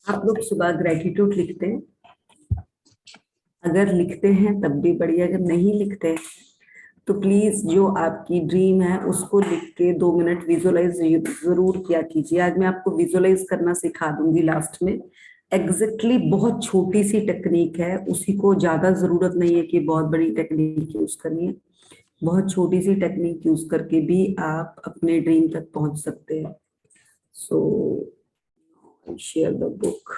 आप लोग सुबह ग्रेटिट्यूड लिखते हैं? अगर लिखते हैं तब भी बढ़िया, अगर नहीं लिखते हैं तो प्लीज जो आपकी ड्रीम है उसको लिख के 2 मिनट विजुअलाइज जरूर किया कीजिए। आज मैं आपको विजुअलाइज करना सिखा दूंगी लास्ट में। एग्जैक्टली बहुत छोटी सी टेक्निक है, उसी को ज्यादा जरूरत नहीं है कि बहुत बड़ी टेक्निक यूज करनी है। बहुत छोटी सी टेक्निक यूज करके भी आप अपने ड्रीम तक पहुंच सकते हैं। सो शेयर द बुक।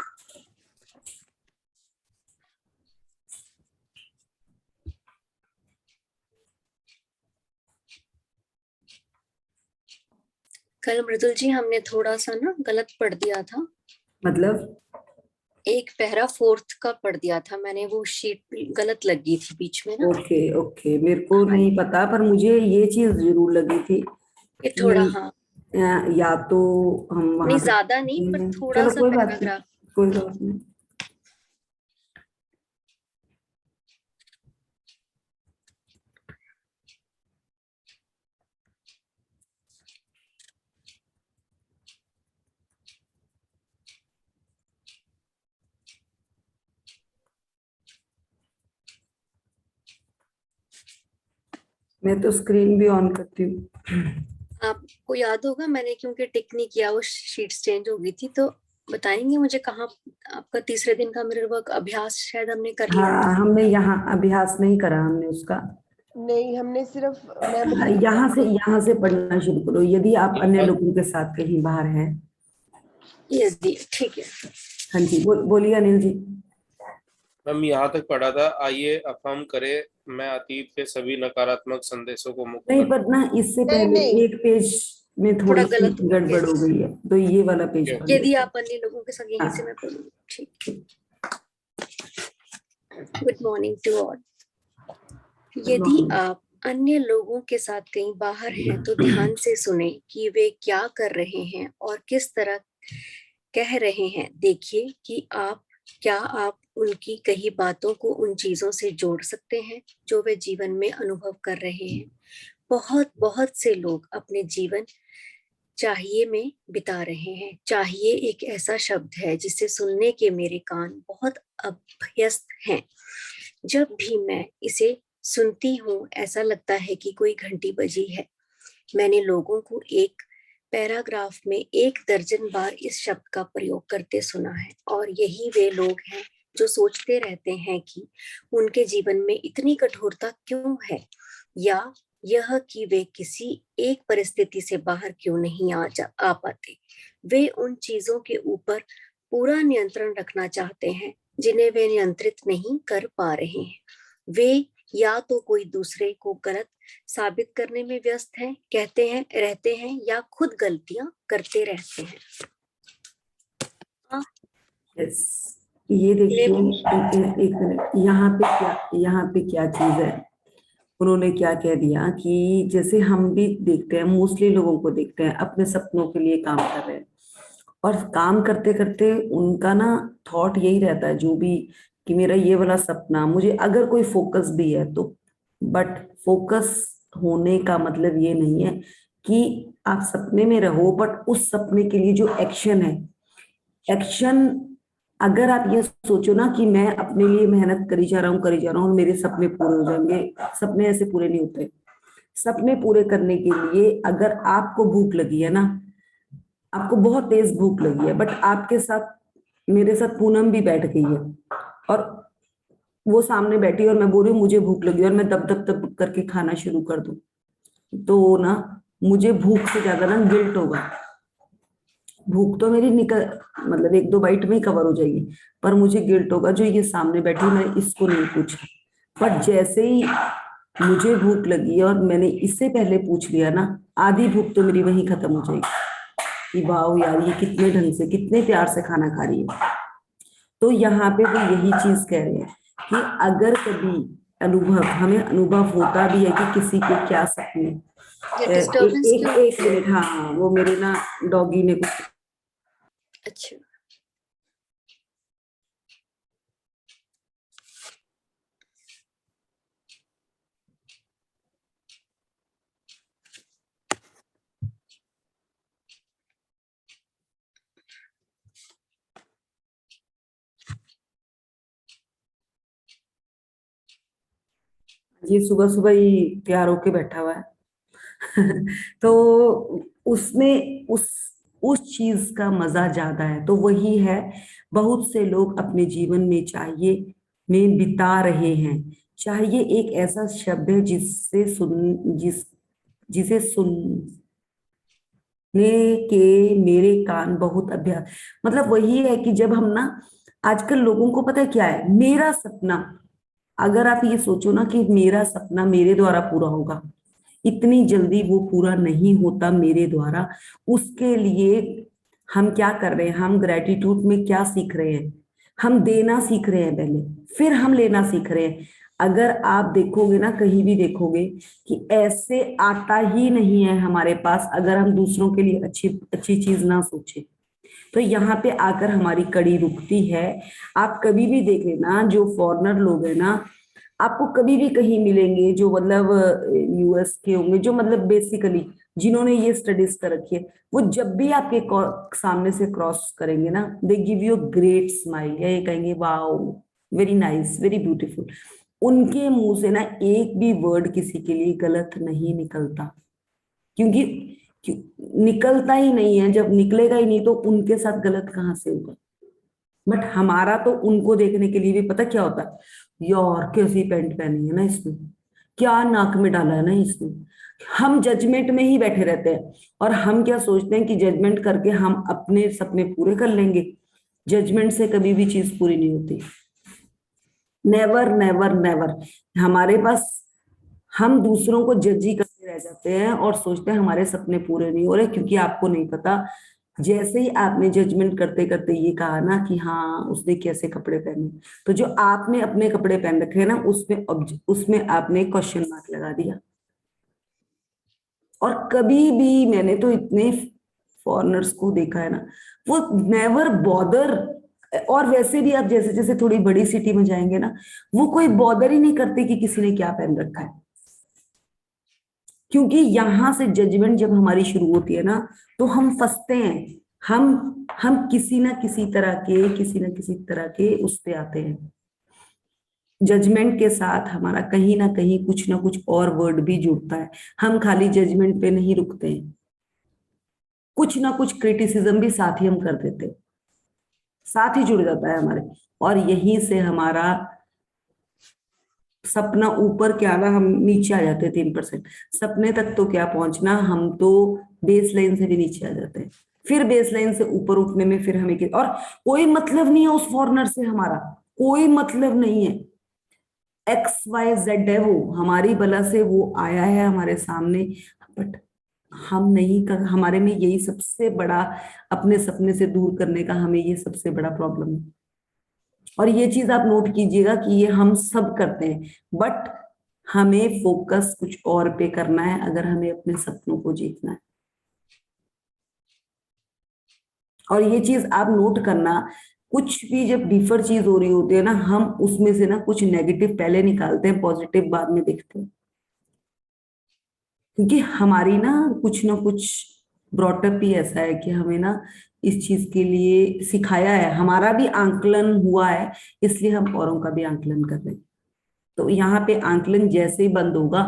कल मृदुल जी हमने थोड़ा सा ना गलत पढ़ दिया था। मतलब एक पैरा फोर्थ का पढ़ दिया था मैंने, वो शीट गलत लगी थी बीच में ना। ओके ओके, मेरे को हाँ नहीं पता, पर मुझे ये चीज जरूर लगी थी ये थोड़ा, कि हाँ या तो हम नहीं वहां पे ज्यादा नहीं पर थोड़ा चलो सा कोई बात नहीं, पैराग्राफ। कोई बात नहीं। मैं तो स्क्रीन भी ऑन करती हूँ। आपको याद होगा मैंने क्योंकि टिक नहीं किया, वो शीट्स चेंज हो गई थी, तो बताएंगे मुझे कहाँ आपका तीसरे दिन का मिरर वर्क अभ्यास शायद हमने कर लिया हाँ, था। हमने यहाँ अभ्यास नहीं करा हमने उसका। नहीं, हमने सिर्फ मैं यहाँ से पढ़ना शुरू करो यदि आप अन्य लोगों के साथ कहीं बाहर हैं। यस जी ठीक है। हाँ जी, बोलिए अनिल जी। हम यहाँ तक पढ़ा था, आइए अफर्म करें, मैं अतीत के सभी नकारात्मक संदेशों को मुक्त नहीं, कर। पर ना इससे नहीं, पहले नहीं। एक पेज में थोड़ा थोड़ी सी गलत हो गड़बड़ गया। हो गई है, तो ये वाला पेज क्या? पढ़ यदि लेते हैं। आप अन्य लोगों के साथ यहीं से हाँ मैं पढ़ूंगी। ठीक। Good morning to all. यदि आप अन्य लोगों के साथ कहीं बाहर हैं तो ध्यान से सुने कि वे क्या कर रहे हैं और किस तरह कह रहे हैं। देखिए कि क्या आप उनकी कही बातों को उन चीजों से जोड़ सकते हैं जो वे जीवन में अनुभव कर रहे हैं। बहुत बहुत से लोग अपने जीवन चाहिए में बिता रहे हैं। चाहिए एक ऐसा शब्द है जिसे सुनने के मेरे कान बहुत अभ्यस्त हैं। जब भी मैं इसे सुनती हूँ ऐसा लगता है कि कोई घंटी बजी है। मैंने लोगों को एक पैराग्राफ में 1 दर्जन बार इस शब्द का प्रयोग करते सुना है, और यही वे लोग हैं जो सोचते रहते हैं कि उनके जीवन में इतनी कठोरता क्यों है, या यह कि वे किसी एक परिस्थिति से बाहर क्यों नहीं आ पाते। वे उन चीजों के ऊपर पूरा नियंत्रण रखना चाहते हैं जिन्हें वे नियंत्रित नहीं कर पा रहे हैं। वे या तो कोई दूसरे को गलत साबित करने में व्यस्त हैं, कहते हैं रहते हैं, या खुद गलतियां करते रहते हैं। यस, ये देखिए एक मिनट, यहाँ पे क्या चीज है। उन्होंने क्या कह दिया कि जैसे हम भी देखते हैं, मोस्टली लोगों को देखते हैं अपने सपनों के लिए काम कर रहे हैं, और काम करते करते उनका ना थॉट यही रहता है जो भी, कि मेरा ये वाला सपना, मुझे अगर कोई फोकस भी है तो, बट फोकस होने का मतलब ये नहीं है कि आप सपने में रहो, बट उस सपने के लिए जो एक्शन है, एक्शन, अगर आप ये सोचो ना कि मैं अपने लिए मेहनत करी जा रहा हूँ और मेरे सपने पूरे हो जाएंगे, सपने ऐसे पूरे नहीं होते। सपने पूरे करने के लिए अगर आपको भूख लगी है ना, आपको बहुत तेज भूख लगी है, बट आपके साथ, मेरे साथ पूनम भी बैठ गई है, और वो सामने बैठी है और मैं बोल रही हूँ मुझे भूख लगी है और मैं दब दब दब करके खाना शुरू कर दूं, तो ना मुझे भूख से ज्यादा ना गिल्ट होगा। भूख तो मेरी निकल, मतलब 1-2 बाइट में ही कवर हो जाएगी, पर मुझे गिल्ट होगा जो ये सामने बैठी, मैं इसको नहीं पूछा। पर जैसे ही मुझे भूख लगी है और मैंने इससे पहले पूछ लिया ना, आधी भूख तो मेरी वहीं खत्म हो जाएगी कि वाह यार ये कितने ढंग से कितने प्यार से खाना खा रही है। तो यहाँ पे वो यही चीज कह रहे हैं कि अगर कभी अनुभव, हमें अनुभव होता भी है कि किसी के क्या सपने, डिस्टर्बेंस क्यों? एक मिनट, हाँ हाँ, वो मेरे ना डॉगी ने कुछ अच्छा ये सुबह सुबह ही तैयार होके बैठा हुआ है तो उसमें उस चीज का मजा ज्यादा है। तो वही है, बहुत से लोग अपने जीवन में चाहिए में बिता रहे हैं। चाहिए एक ऐसा शब्द है जिसे सुनने के मेरे कान बहुत अभ्यास, मतलब वही है कि जब हम ना, आजकल लोगों को पता है क्या है, मेरा सपना, अगर आप ये सोचो ना कि मेरा सपना मेरे द्वारा पूरा होगा, इतनी जल्दी वो पूरा नहीं होता मेरे द्वारा। उसके लिए हम क्या कर रहे हैं, हम ग्रेटिट्यूड में क्या सीख रहे हैं, हम देना सीख रहे हैं पहले, फिर हम लेना सीख रहे हैं। अगर आप देखोगे ना, कहीं भी देखोगे कि ऐसे आता ही नहीं है हमारे पास अगर हम दूसरों के लिए अच्छी अच्छी चीज ना सोचे। तो यहाँ पे आकर हमारी कड़ी रुकती है। आप कभी भी देख लेना, जो फॉरेनर लोग हैं ना, आपको कभी भी कहीं मिलेंगे जो मतलब यूएस के होंगे, जो मतलब बेसिकली जिन्होंने ये स्टडीज कर रखी है, वो जब भी आपके सामने से क्रॉस करेंगे ना, they give you great smile, या ये कहेंगे wow, very nice, very beautiful. उनके मुंह से ना एक भी वर्ड किसी के लिए गलत नहीं निकलता, क्योंकि निकलता ही नहीं है। जब निकलेगा ही नहीं तो उनके साथ गलत कहाँ से होगा। बट हमारा तो उनको देखने के लिए भी पता क्या होता है, यार कैसी पैंट पहनी है ना इसने, क्या नाक में डाला है ना इसने। हम जजमेंट में ही बैठे रहते हैं, और हम क्या सोचते हैं कि जजमेंट करके हम अपने सपने पूरे कर लेंगे। जजमेंट से कभी भी चीज पूरी नहीं होती, नेवर नेवर नेवर। हमारे पास, हम दूसरों को जज ही करते रह जाते हैं और सोचते हैं हमारे सपने पूरे नहीं हो रहे, क्योंकि आपको नहीं पता, जैसे ही आपने जजमेंट करते करते ये कहा ना कि हाँ उसने कैसे कपड़े पहने, तो जो आपने अपने कपड़े पहन रखे हैं ना, उसमें आपने क्वेश्चन मार्क लगा दिया। और कभी भी मैंने तो इतने फॉरेनर्स को देखा है ना, वो नेवर बॉदर। और वैसे भी आप जैसे जैसे थोड़ी बड़ी सिटी में जाएंगे ना, वो कोई बॉदर ही नहीं करते कि किसी ने क्या पहन रखा है। क्योंकि यहां से जजमेंट जब हमारी शुरू होती है ना, तो हम फंसते हैं। हम किसी ना किसी तरह के उस पे आते हैं। जजमेंट के साथ हमारा कहीं ना कुछ और वर्ड भी जुड़ता है। हम खाली जजमेंट पे नहीं रुकते हैं, कुछ ना कुछ क्रिटिसिज्म भी साथ ही हम कर देते हैं, साथ ही जुड़ जाता है हमारे। और यहीं से हमारा सपना ऊपर क्या ना, हम नीचे आ जाते हैं 3%। सपने तक तो क्या पहुंचना, हम तो बेस लाइन से भी नीचे आ जाते हैं। फिर बेस लाइन से ऊपर उठने में फिर हमें और कोई मतलब नहीं है उस फॉरनर से, हमारा कोई मतलब नहीं है। XYZ है, वो हमारी बला से वो आया है हमारे सामने, बट हम नहीं कर, हमारे में यही सबसे बड़ा, अपने सपने से दूर करने का हमें ये सबसे बड़ा प्रॉब्लम है। और ये चीज आप नोट कीजिएगा कि ये हम सब करते हैं, बट हमें फोकस कुछ और पे करना है अगर हमें अपने सपनों को जीतना है। और ये चीज आप नोट करना, कुछ भी जब डिफर चीज हो रही होती है ना, हम उसमें से ना कुछ नेगेटिव पहले निकालते हैं, पॉजिटिव बाद में देखते हैं। क्योंकि हमारी ना कुछ ब्रॉटअप ही ऐसा है कि हमें ना इस चीज के लिए सिखाया है, हमारा भी आंकलन हुआ है, इसलिए हम औरों का भी आंकलन कर रहे हैं। तो यहाँ पे आंकलन जैसे ही बंद होगा,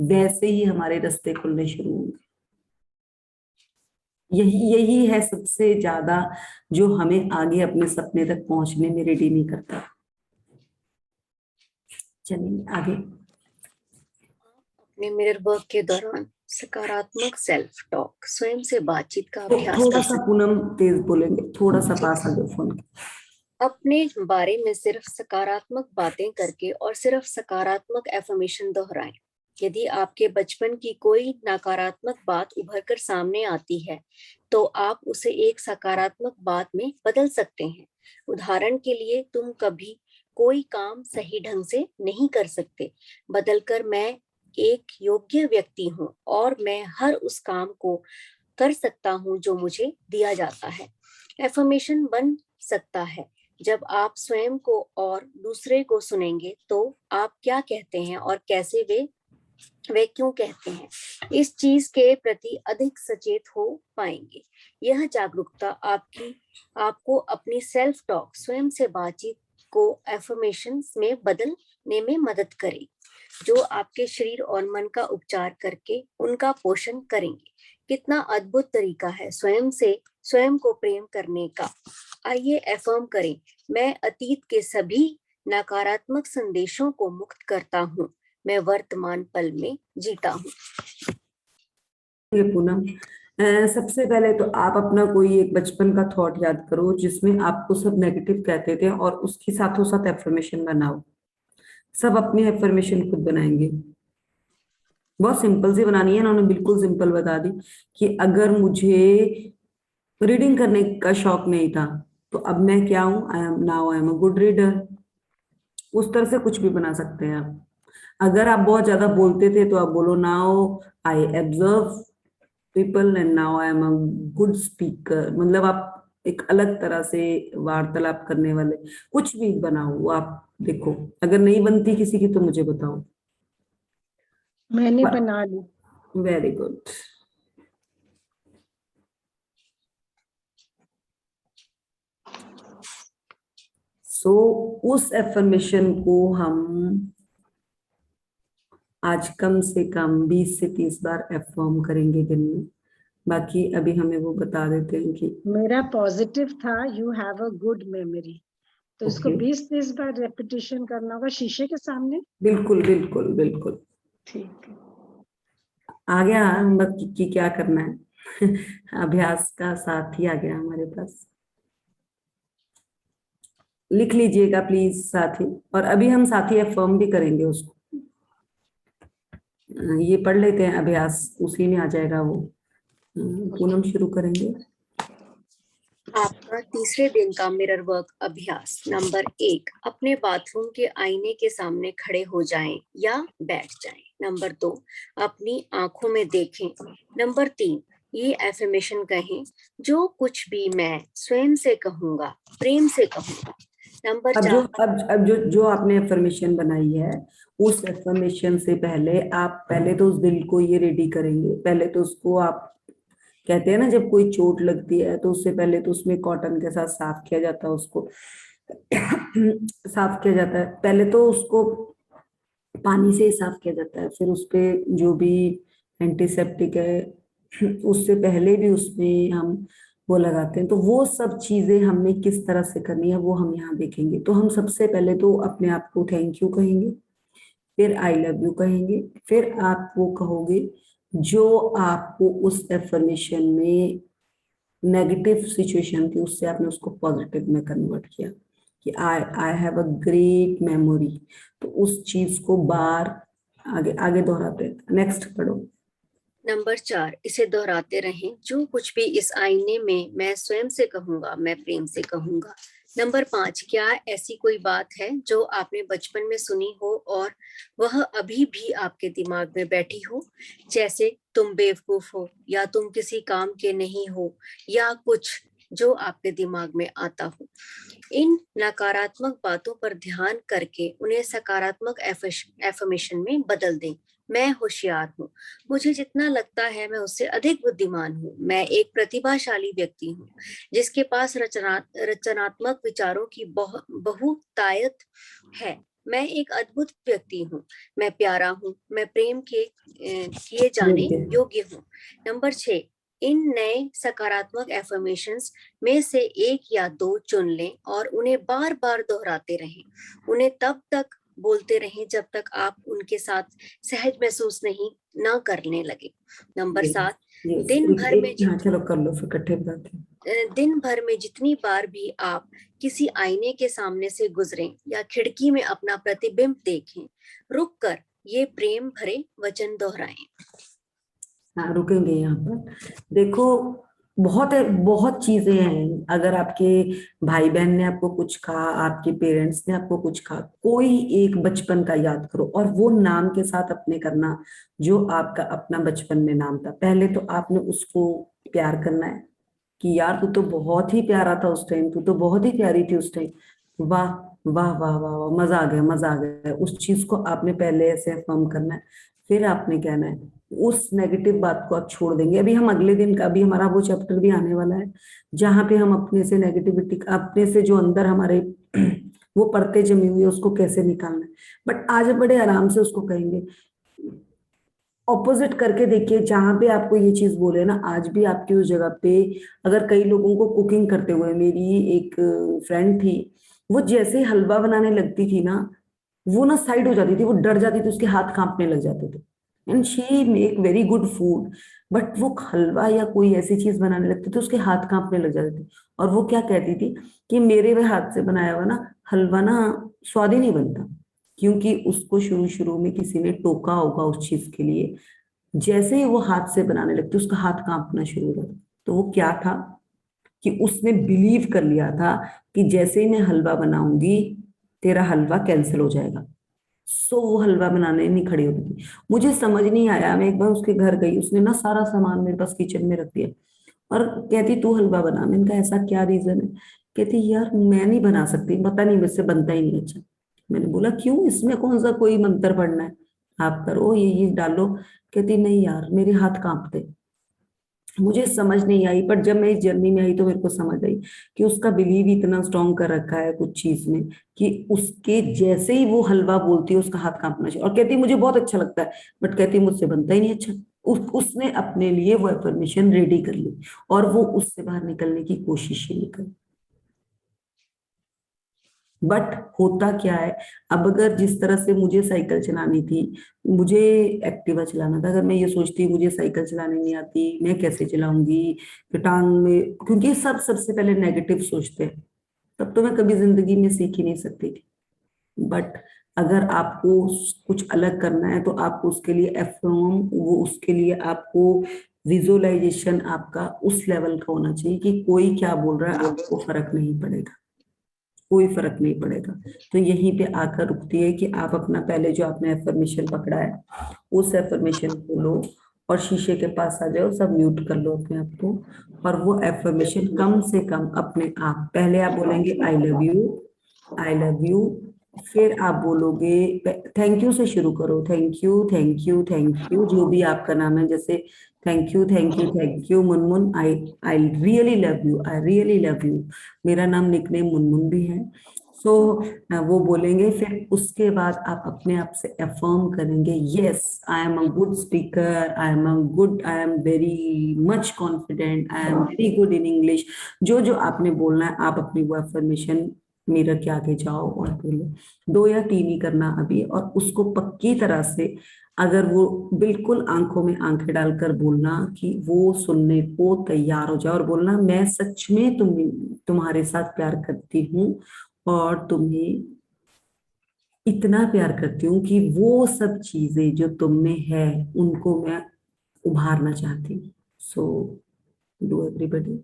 वैसे ही हमारे रास्ते खुलने शुरू होंगे। यही यही है सबसे ज्यादा जो हमें आगे अपने सपने तक पहुंचने में रेडी नहीं करता। चलिए आगे। अपने मिरर वर्क के दौरान सकारात्मक सेल्फ टॉक, स्वयं से बातचीत का अभ्यास थोड़ा कर सा सकते पूनम तेज बोलेंगे, थोड़ा सा हैं। पास आ जाओ फोन के। अपने बारे में सिर्फ सकारात्मक बातें करके और सिर्फ सकारात्मक एफर्मेशन दोहराएं। यदि आपके बचपन की कोई नकारात्मक बात उभर कर सामने आती है, तो आप उसे एक सकारात्मक बात में बदल सकते हैं। उदाहरण के लिए, तुम कभी कोई काम सही ढंग से नहीं कर सकते, बदलकर मैं एक योग्य व्यक्ति हूँ और मैं हर उस काम को कर सकता हूँ जो मुझे दिया जाता है। एफर्मेशन बन सकता है, जब आप स्वयं को और दूसरे को सुनेंगे तो आप क्या कहते हैं और कैसे वे क्यों कहते हैं, इस चीज के प्रति अधिक सचेत हो पाएंगे। यह जागरूकता आपको अपनी सेल्फ टॉक, स्वयं से बातचीत को एफर्मेशन में बदलने में मदद करेगी। जो आपके शरीर और मन का उपचार करके उनका पोषण करेंगे। कितना अद्भुत तरीका है स्वयं को प्रेम करने का। आइए अफर्म करें, मैं अतीत के सभी नकारात्मक संदेशों को मुक्त करता हूँ, मैं वर्तमान पल में जीता हूँ। ये पूनम, सबसे पहले तो आप अपना कोई एक बचपन का थॉट याद करो जिसमें आपको सब नेगेटिव कहते थे और उसके साथों साथ एफर्मेशन बनाओ। सब अपनी एफर्मेशन खुद बनाएंगे। बहुत सिंपल सी बनानी है, इन्होंने बिल्कुल सिंपल बता दी कि अगर मुझे रीडिंग करने का शौक नहीं था तो अब मैं क्या हूं, I am a good reader. उस तरह से कुछ भी बना सकते हैं आप। अगर आप बहुत ज्यादा बोलते थे तो आप बोलो now I observe people and now I am a good speaker. मतलब आप एक अलग तरह से वार्तालाप करने वाले कुछ भी बनाओ, वो आप देखो। अगर नहीं बनती किसी की तो मुझे बताओ। मैंने बना ली। Very good. सो उस एफर्मेशन को हम आज कम से कम 20 से 30 बार एफर्म करेंगे दिन में। बाकी अभी हमें वो बता देते हैं कि मेरा पॉजिटिव था you have a good memory, तो इसको Okay. 20-30 बार रेपिटेशन करना होगा शीशे के सामने। बिल्कुल बिल्कुल बिल्कुल ठीक है। आ गया हम कि क्या करना है। अभ्यास का साथ ही आ गया हमारे पास। लिख लीजिएगा प्लीज साथी, और अभी हम साथी अफर्म भी करेंगे उसको। ये पढ़ लेते हैं अभ्यास, उसी में आ जाएगा वो। पूनम शुरू करेंगे। आपका तीसरे दिन का मिरर वर्क अभ्यास नंबर 1, अपने बाथरूम के आईने के सामने खड़े हो जाएं या बैठ जाएं। नंबर 2, अपनी आंखों में देखें। नंबर 3, ये एफर्मेशन कहें, जो कुछ भी मैं स्वयं से कहूंगा प्रेम से कहूंगा। नंबर अब जो 4, अब जो आपने एफर्मेशन बनाई है, उस एफर्मेशन से पहले आप पहले तो उस दिल को ये रेडी करेंगे। पहले तो उसको आप कहते हैं ना, जब कोई चोट लगती है तो उससे पहले तो उसमें कॉटन के साथ साफ किया जाता है उसको। साफ किया जाता है पहले तो उसको पानी से ही साफ किया जाता है, फिर उस पे जो भी एंटीसेप्टिक है उससे पहले भी उसमें हम वो लगाते हैं। तो वो सब चीजें हमें किस तरह से करनी है वो हम यहाँ देखेंगे। तो हम सबसे पहले तो अपने आप को थैंक यू कहेंगे, फिर आई लव यू कहेंगे, फिर आप वो कहोगे जो आपको उस एफर्मेशन में नेगेटिव सिचुएशन थी उससे आपने उसको पॉजिटिव में कन्वर्ट किया कि I have a great memory. तो उस चीज को बार आगे आगे दोहराते हैं। नेक्स्ट पढ़ो। नंबर 4, इसे दोहराते रहें, जो कुछ भी इस आईने में मैं स्वयं से कहूंगा मैं प्रेम से कहूंगा। नंबर 5, क्या ऐसी कोई बात है जो आपने बचपन में सुनी हो और वह अभी भी आपके दिमाग में बैठी हो, जैसे तुम बेवकूफ हो या तुम किसी काम के नहीं हो या कुछ जो आपके दिमाग में आता हो। इन नकारात्मक बातों पर ध्यान करके उन्हें सकारात्मक एफर्मेशन में बदल दें। मैं होशियार हूँ, मुझे जितना लगता है मैं उससे अधिक बुद्धिमान हूँ। मैं एक प्रतिभाशाली व्यक्ति हूँ जिसके पास रचनात्मक विचारों की बहुतायत है। मैं एक अद्भुत व्यक्ति हूँ, मैं प्यारा हूँ, मैं प्रेम के किए जाने योग्य हूँ। नंबर 6, इन नए सकारात्मक एफर्मेशंस में से 1 या 2 चुन लें और उन्हें बार बार दोहराते रहें। उन्हें तब तक बोलते रहें जब तक आप उनके साथ सहज महसूस ना करने लगे। नंबर 7, दिन भर में चलो कर लो फिर इकट्ठे बताते हैं। दिन भर में जितनी बार भी आप किसी आईने के सामने से गुजरें या खिड़की में अपना प्रतिबिंब देखें, रुककर ये प्रेम भरे वचन दोहराएं। हाँ रुकेंगे यहाँ पर। देखो बहुत चीजें हैं। अगर आपके भाई बहन ने आपको कुछ कहा, आपके पेरेंट्स ने आपको कुछ कहा, कोई एक बचपन का याद करो और वो नाम के साथ अपने करना जो आपका अपना बचपन में नाम था। पहले तो आपने उसको प्यार करना है कि यार तू तो बहुत ही प्यारा था उस टाइम, तू तो बहुत ही प्यारी थी उस टाइम, वाह वाह वाह वाह वाह, मजा आ गया मजा आ गया। उस चीज को आपने पहले ऐसे अफर्म करना है। फिर आपने कहना है उस नेगेटिव बात को आप छोड़ देंगे। अभी हम अगले दिन का, अभी हमारा वो चैप्टर भी आने वाला है जहां पे हम अपने से नेगेटिविटी, अपने से जो अंदर हमारे वो परतें जमी हुई है, उसको कैसे निकालना है। बट आज बड़े आराम से उसको कहेंगे। ऑपोजिट करके देखिए, जहां पे आपको ये चीज बोले ना, आज भी आपकी उस जगह पे अगर कई लोगों को कुकिंग करते हुए, मेरी एक फ्रेंड थी, वो जैसे ही हलवा बनाने लगती थी ना, वो ना साइड हो जाती थी, वो डर जाती थी, उसके हाथ कांपने लग जाते थे। And she make very good food, but वो हलवा या कोई ऐसी चीज बनाने लगती थी, उसके हाथ कांपने लग जाते थे। और वो क्या कहती थी कि मेरे वह हाथ से बनाया हुआ ना हलवा ना स्वाद ही नहीं बनता, क्योंकि उसको शुरू शुरू में किसी ने टोका होगा उस चीज के लिए। जैसे ही वो हाथ से बनाने लगती, उसका हाथ कांपना शुरू हो जाता। तो वो क्या था कि उसने बिलीव कर लिया था कि जैसे ही मैं हलवा बनाऊंगी, तेरा हलवा कैंसिल हो जाएगा। सो वो हलवा बनाने नहीं खड़ी होती थी। मुझे समझ नहीं आया, मैं एक बार उसके घर गई, उसने ना सारा सामान मेरे पास किचन में रख दिया और कहती तू हलवा बना। मैंने कहा ऐसा क्या रीजन है? कहती यार मैं नहीं बना सकती, पता नहीं मुझसे बनता ही नहीं अच्छा। मैंने बोला क्यों, इसमें कौन सा कोई मंत्र पढ़ना है, आप करो ये डालो। कहती नहीं यार मेरे हाथ कांपते। मुझे समझ नहीं आई, पर जब मैं इस जर्नी में आई तो मेरे को समझ आई कि उसका बिलीव इतना स्ट्रॉन्ग कर रखा है कुछ चीज में कि उसके जैसे ही वो हलवा बोलती है उसका हाथ कांपना चाहिए। और कहती मुझे बहुत अच्छा लगता है, बट कहती मुझसे बनता ही नहीं अच्छा। उसने अपने लिए वो एफर्मेशन रेडी कर ली और वो उससे बाहर निकलने की कोशिश ही नहीं करी। बट होता क्या है, अब अगर जिस तरह से मुझे साइकिल चलानी थी, मुझे एक्टिवा चलाना था, अगर मैं ये सोचती मुझे साइकिल चलानी नहीं आती, मैं कैसे चलाऊंगी, फिर टांग में, क्योंकि सब सबसे पहले नेगेटिव सोचते हैं, तब तो मैं कभी जिंदगी में सीख ही नहीं सकती थी। बट अगर आपको कुछ अलग करना है तो आपको उसके लिए एफर्म, वो उसके लिए आपको विजुअलाइजेशन आपका उस लेवल का होना चाहिए कि कोई क्या बोल रहा है आपको फर्क नहीं पड़ेगा, कोई फर्क नहीं पड़ेगा। तो यहीं पे आकर रुकती है कि आप अपना पहले जो आपने एफर्मेशन पकड़ा है उस एफर्मेशन को लो और शीशे के पास आ जाओ, सब म्यूट कर लो अपने आप को, और वो एफर्मेशन कम से कम अपने आप, पहले आप बोलेंगे I love you, I love you, फिर आप बोलोगे थैंक यू से शुरू करो, thank you thank you thank you, जो भी आपका नाम है, जैसे thank you thank you thank you Munmun, I I really love you, I really love you. मेरा नाम निकनेम मुनमुन भी है। सो वो बोलेंगे, फिर उसके बाद आप अपने आप से अफर्म करेंगे, yes I am a good speaker, I am a good, I am very much confident, I am very good in English. जो जो आपने बोलना है आप अपनी वो अफर्मेशन मिरर के आगे जाओ और बोलो। 2 या 3 ही करना अभी, और उसको पक्की तरह से, अगर वो बिल्कुल आंखों में आंखें डालकर बोलना कि वो सुनने को तैयार हो जाए, और बोलना मैं सच में तुम्हारे साथ प्यार करती हूँ और तुम्हें इतना प्यार करती हूँ कि वो सब चीजें जो तुम में है उनको मैं उभारना चाहती हूँ। So do everybody.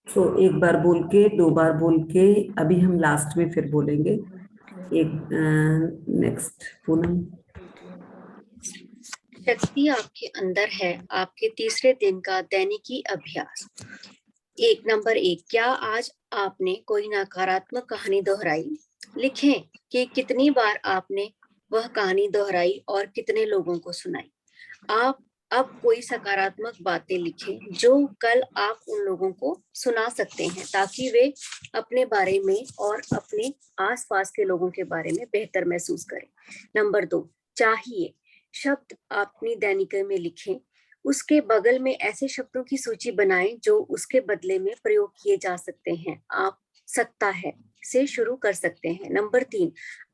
तो एक बार बोल के, 2 बार बोल के, अभी हम लास्ट में फिर बोलेंगे एक। नेक्स्ट पूनम। शक्ति आपके अंदर है, आपके तीसरे दिन का दैनिकी अभ्यास। 1 क्या आज आपने कोई नकारात्मक कहानी दोहराई? लिखें कि कितनी बार आपने वह कहानी दोहराई और कितने लोगों को सुनाई। आप अब कोई सकारात्मक बातें लिखें जो कल आप उन लोगों को सुना सकते हैं, ताकि वे अपने बारे में और अपने आसपास के लोगों के बारे में बेहतर महसूस करें। नंबर 2, चाहिए शब्द अपनी दैनिकी में लिखें। उसके बगल में ऐसे शब्दों की सूची बनाएं जो उसके बदले में प्रयोग किए जा सकते हैं। आप सकता है से शुरू कर सकते हैं। नंबर 3,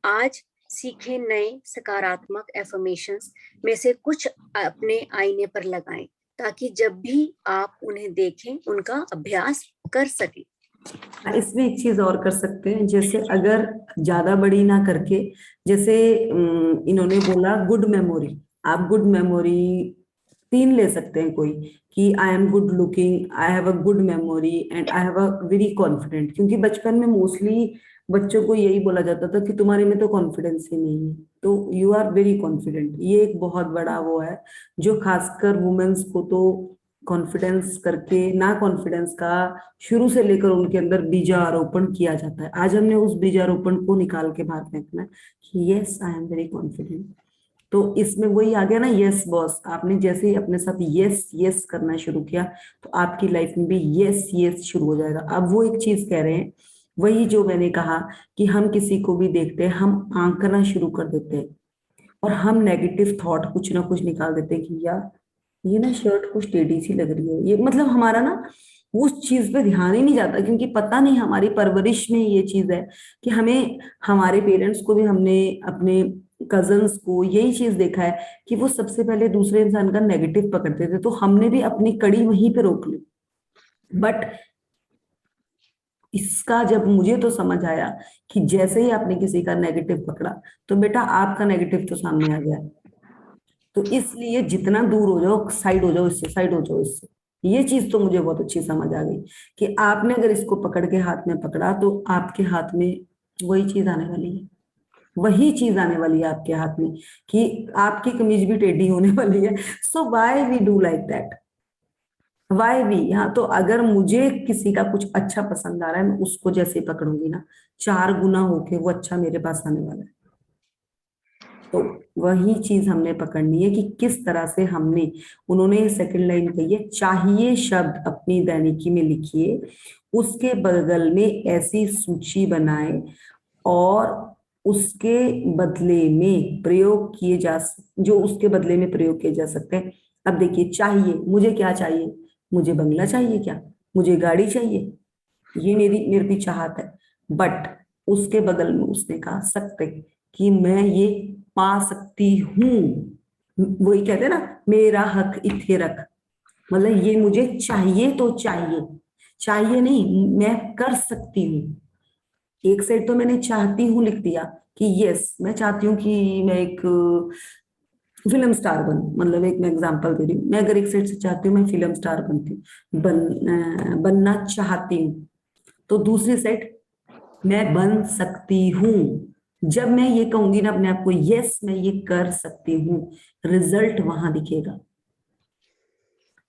आज सीखे नए सकारात्मक एफर्मेशंस में से कुछ अपने आईने पर लगाएं, ताकि जब भी आप उन्हें देखें उनका अभ्यास कर सकें। इसमें एक चीज और कर सकते हैं, जैसे अगर ज्यादा बड़ी ना करके, जैसे इन्होंने बोला गुड मेमोरी, आप गुड मेमोरी 3 ले सकते हैं कोई, कि I am good looking, I have a good memory and I have a very confident. क्योंकि बचपन में मोस्टली बच्चों को यही बोला जाता था कि तुम्हारे में तो कॉन्फिडेंस ही नहीं है, तो यू आर वेरी कॉन्फिडेंट। ये एक बहुत बड़ा वो है जो खासकर वुमेन्स को तो कॉन्फिडेंस करके ना कॉन्फिडेंस का शुरू से लेकर उनके अंदर बीजारोपण किया जाता है। आज हमने उस बीजारोपण को निकाल के बाहर फेंकना है कि yes I am very confident. तो इसमें वही आ गया ना, यस बॉस। आपने जैसे ही अपने साथ यस यस करना शुरू किया तो आपकी लाइफ में भी यस यस शुरू हो जाएगा। अब वो एक चीज कह रहे हैं, वही जो मैंने कहा कि हम किसी को भी देखते हैं, हम आंकना शुरू कर देते हैं और हम नेगेटिव थॉट कुछ ना कुछ निकाल देते हैं कि यार ये ना शर्ट कुछ टेढ़ी सी लग रही है, ये मतलब हमारा ना उस चीज पे ध्यान ही नहीं जाता, क्योंकि पता नहीं हमारी परवरिश में ये चीज है कि हमें, हमारे पेरेंट्स को भी हमने अपने कजन्स को यही चीज देखा है कि वो सबसे पहले दूसरे इंसान का नेगेटिव पकड़ते थे, तो हमने भी अपनी कड़ी वहीं पे रोक ली। बट इसका जब मुझे तो समझ आया कि जैसे ही आपने किसी का नेगेटिव पकड़ा तो बेटा आपका नेगेटिव तो सामने आ गया। तो इसलिए जितना दूर हो जाओ, साइड हो जाओ इससे, साइड हो जाओ इससे। ये चीज तो मुझे बहुत अच्छी समझ आ गई कि आपने अगर इसको पकड़ के हाथ में पकड़ा तो आपके हाथ में वही चीज आने वाली है, वही चीज आने वाली है आपके हाथ में कि आपकी कमीज भी टेढ़ी होने वाली है। So why we do like that, why we. हाँ, तो अगर मुझे किसी का कुछ अच्छा पसंद आ रहा है, मैं उसको जैसे पकड़ूंगी ना, 4 गुना होके वो अच्छा मेरे पास आने वाला है। तो वही चीज हमने पकड़नी है कि किस तरह से हमने, उन्होंने सेकंड लाइन कही है, चाहिए शब्द अपनी दैनिकी में लिखिए, उसके बगल में ऐसी सूची बनाए और उसके बदले में प्रयोग किए जा, जो उसके बदले में प्रयोग किए जा सकते हैं। अब देखिए, चाहिए, मुझे क्या चाहिए? मुझे बंगला चाहिए क्या? मुझे गाड़ी चाहिए? ये मेरी भी चाहत है। बट उसके बगल में उसने कहा सकते, कि मैं ये पा सकती हूँ। वही कहते हैं ना, मेरा हक इथे रख, मतलब ये मुझे चाहिए तो चाहिए, चाहिए नहीं, मैं कर सकती हूँ। एक साइड तो मैंने चाहती हूँ लिख दिया कि यस मैं चाहती हूँ कि मैं एक फिल्म स्टार बनूं, मतलब एक मैं एग्जांपल दे रही हूँ, मैं अगर एक साइड से चाहती हूँ मैं फिल्म स्टार बनती हूँ, बनना चाहती हूँ, तो दूसरी साइड मैं बन सकती हूँ। जब मैं ये कहूंगी ना अपने आप को, यस मैं ये कर सकती हूँ, रिजल्ट वहां दिखेगा।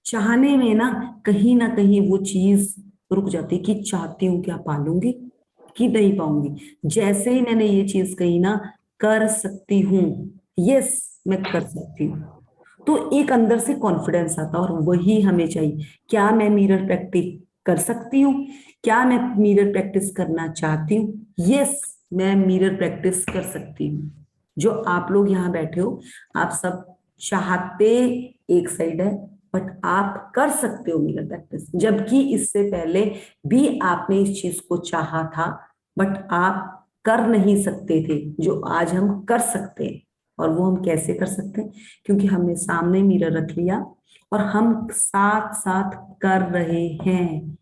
चाहने में ना कहीं वो चीज रुक जाती है कि चाहती हूँ क्या, पालूंगी कि नहीं पाऊंगी। जैसे ही मैंने ये चीज कही ना, कर सकती हूँ, यस मैं कर सकती हूँ, तो एक अंदर से कॉन्फिडेंस आता है। और वही हमें चाहिए। क्या मैं मिरर प्रैक्टिस कर सकती हूँ? क्या मैं मिरर प्रैक्टिस करना चाहती हूँ? यस मैं मिरर प्रैक्टिस कर सकती हूँ। जो आप लोग यहाँ बैठे हो, आप सब चाहते एक साइड है, बट आप कर सकते हो मिरर प्रैक्टिस, जबकि इससे पहले भी आपने इस चीज को चाहा था, बट आप कर नहीं सकते थे, जो आज हम कर सकते हैं। और वो हम कैसे कर सकते हैं? क्योंकि हमने सामने मिरर रख लिया और हम साथ साथ कर रहे हैं।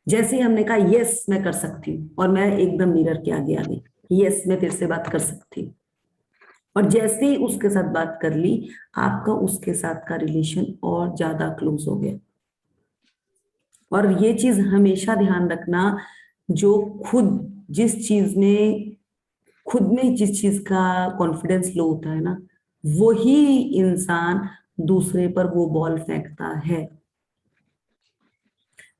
जैसे ही हमने कहा यस मैं कर सकती हूँ, और मैं एकदम मिरर के आगे आ गई, यस मैं तेरे से बात कर सकती हूँ। और जैसे ही उसके साथ बात कर ली, आपका उसके साथ का रिलेशन और ज्यादा क्लोज हो गया। और ये चीज हमेशा ध्यान रखना, जो खुद जिस चीज में, खुद में जिस चीज का कॉन्फिडेंस लो होता है ना, वही इंसान दूसरे पर वो बॉल फेंकता है।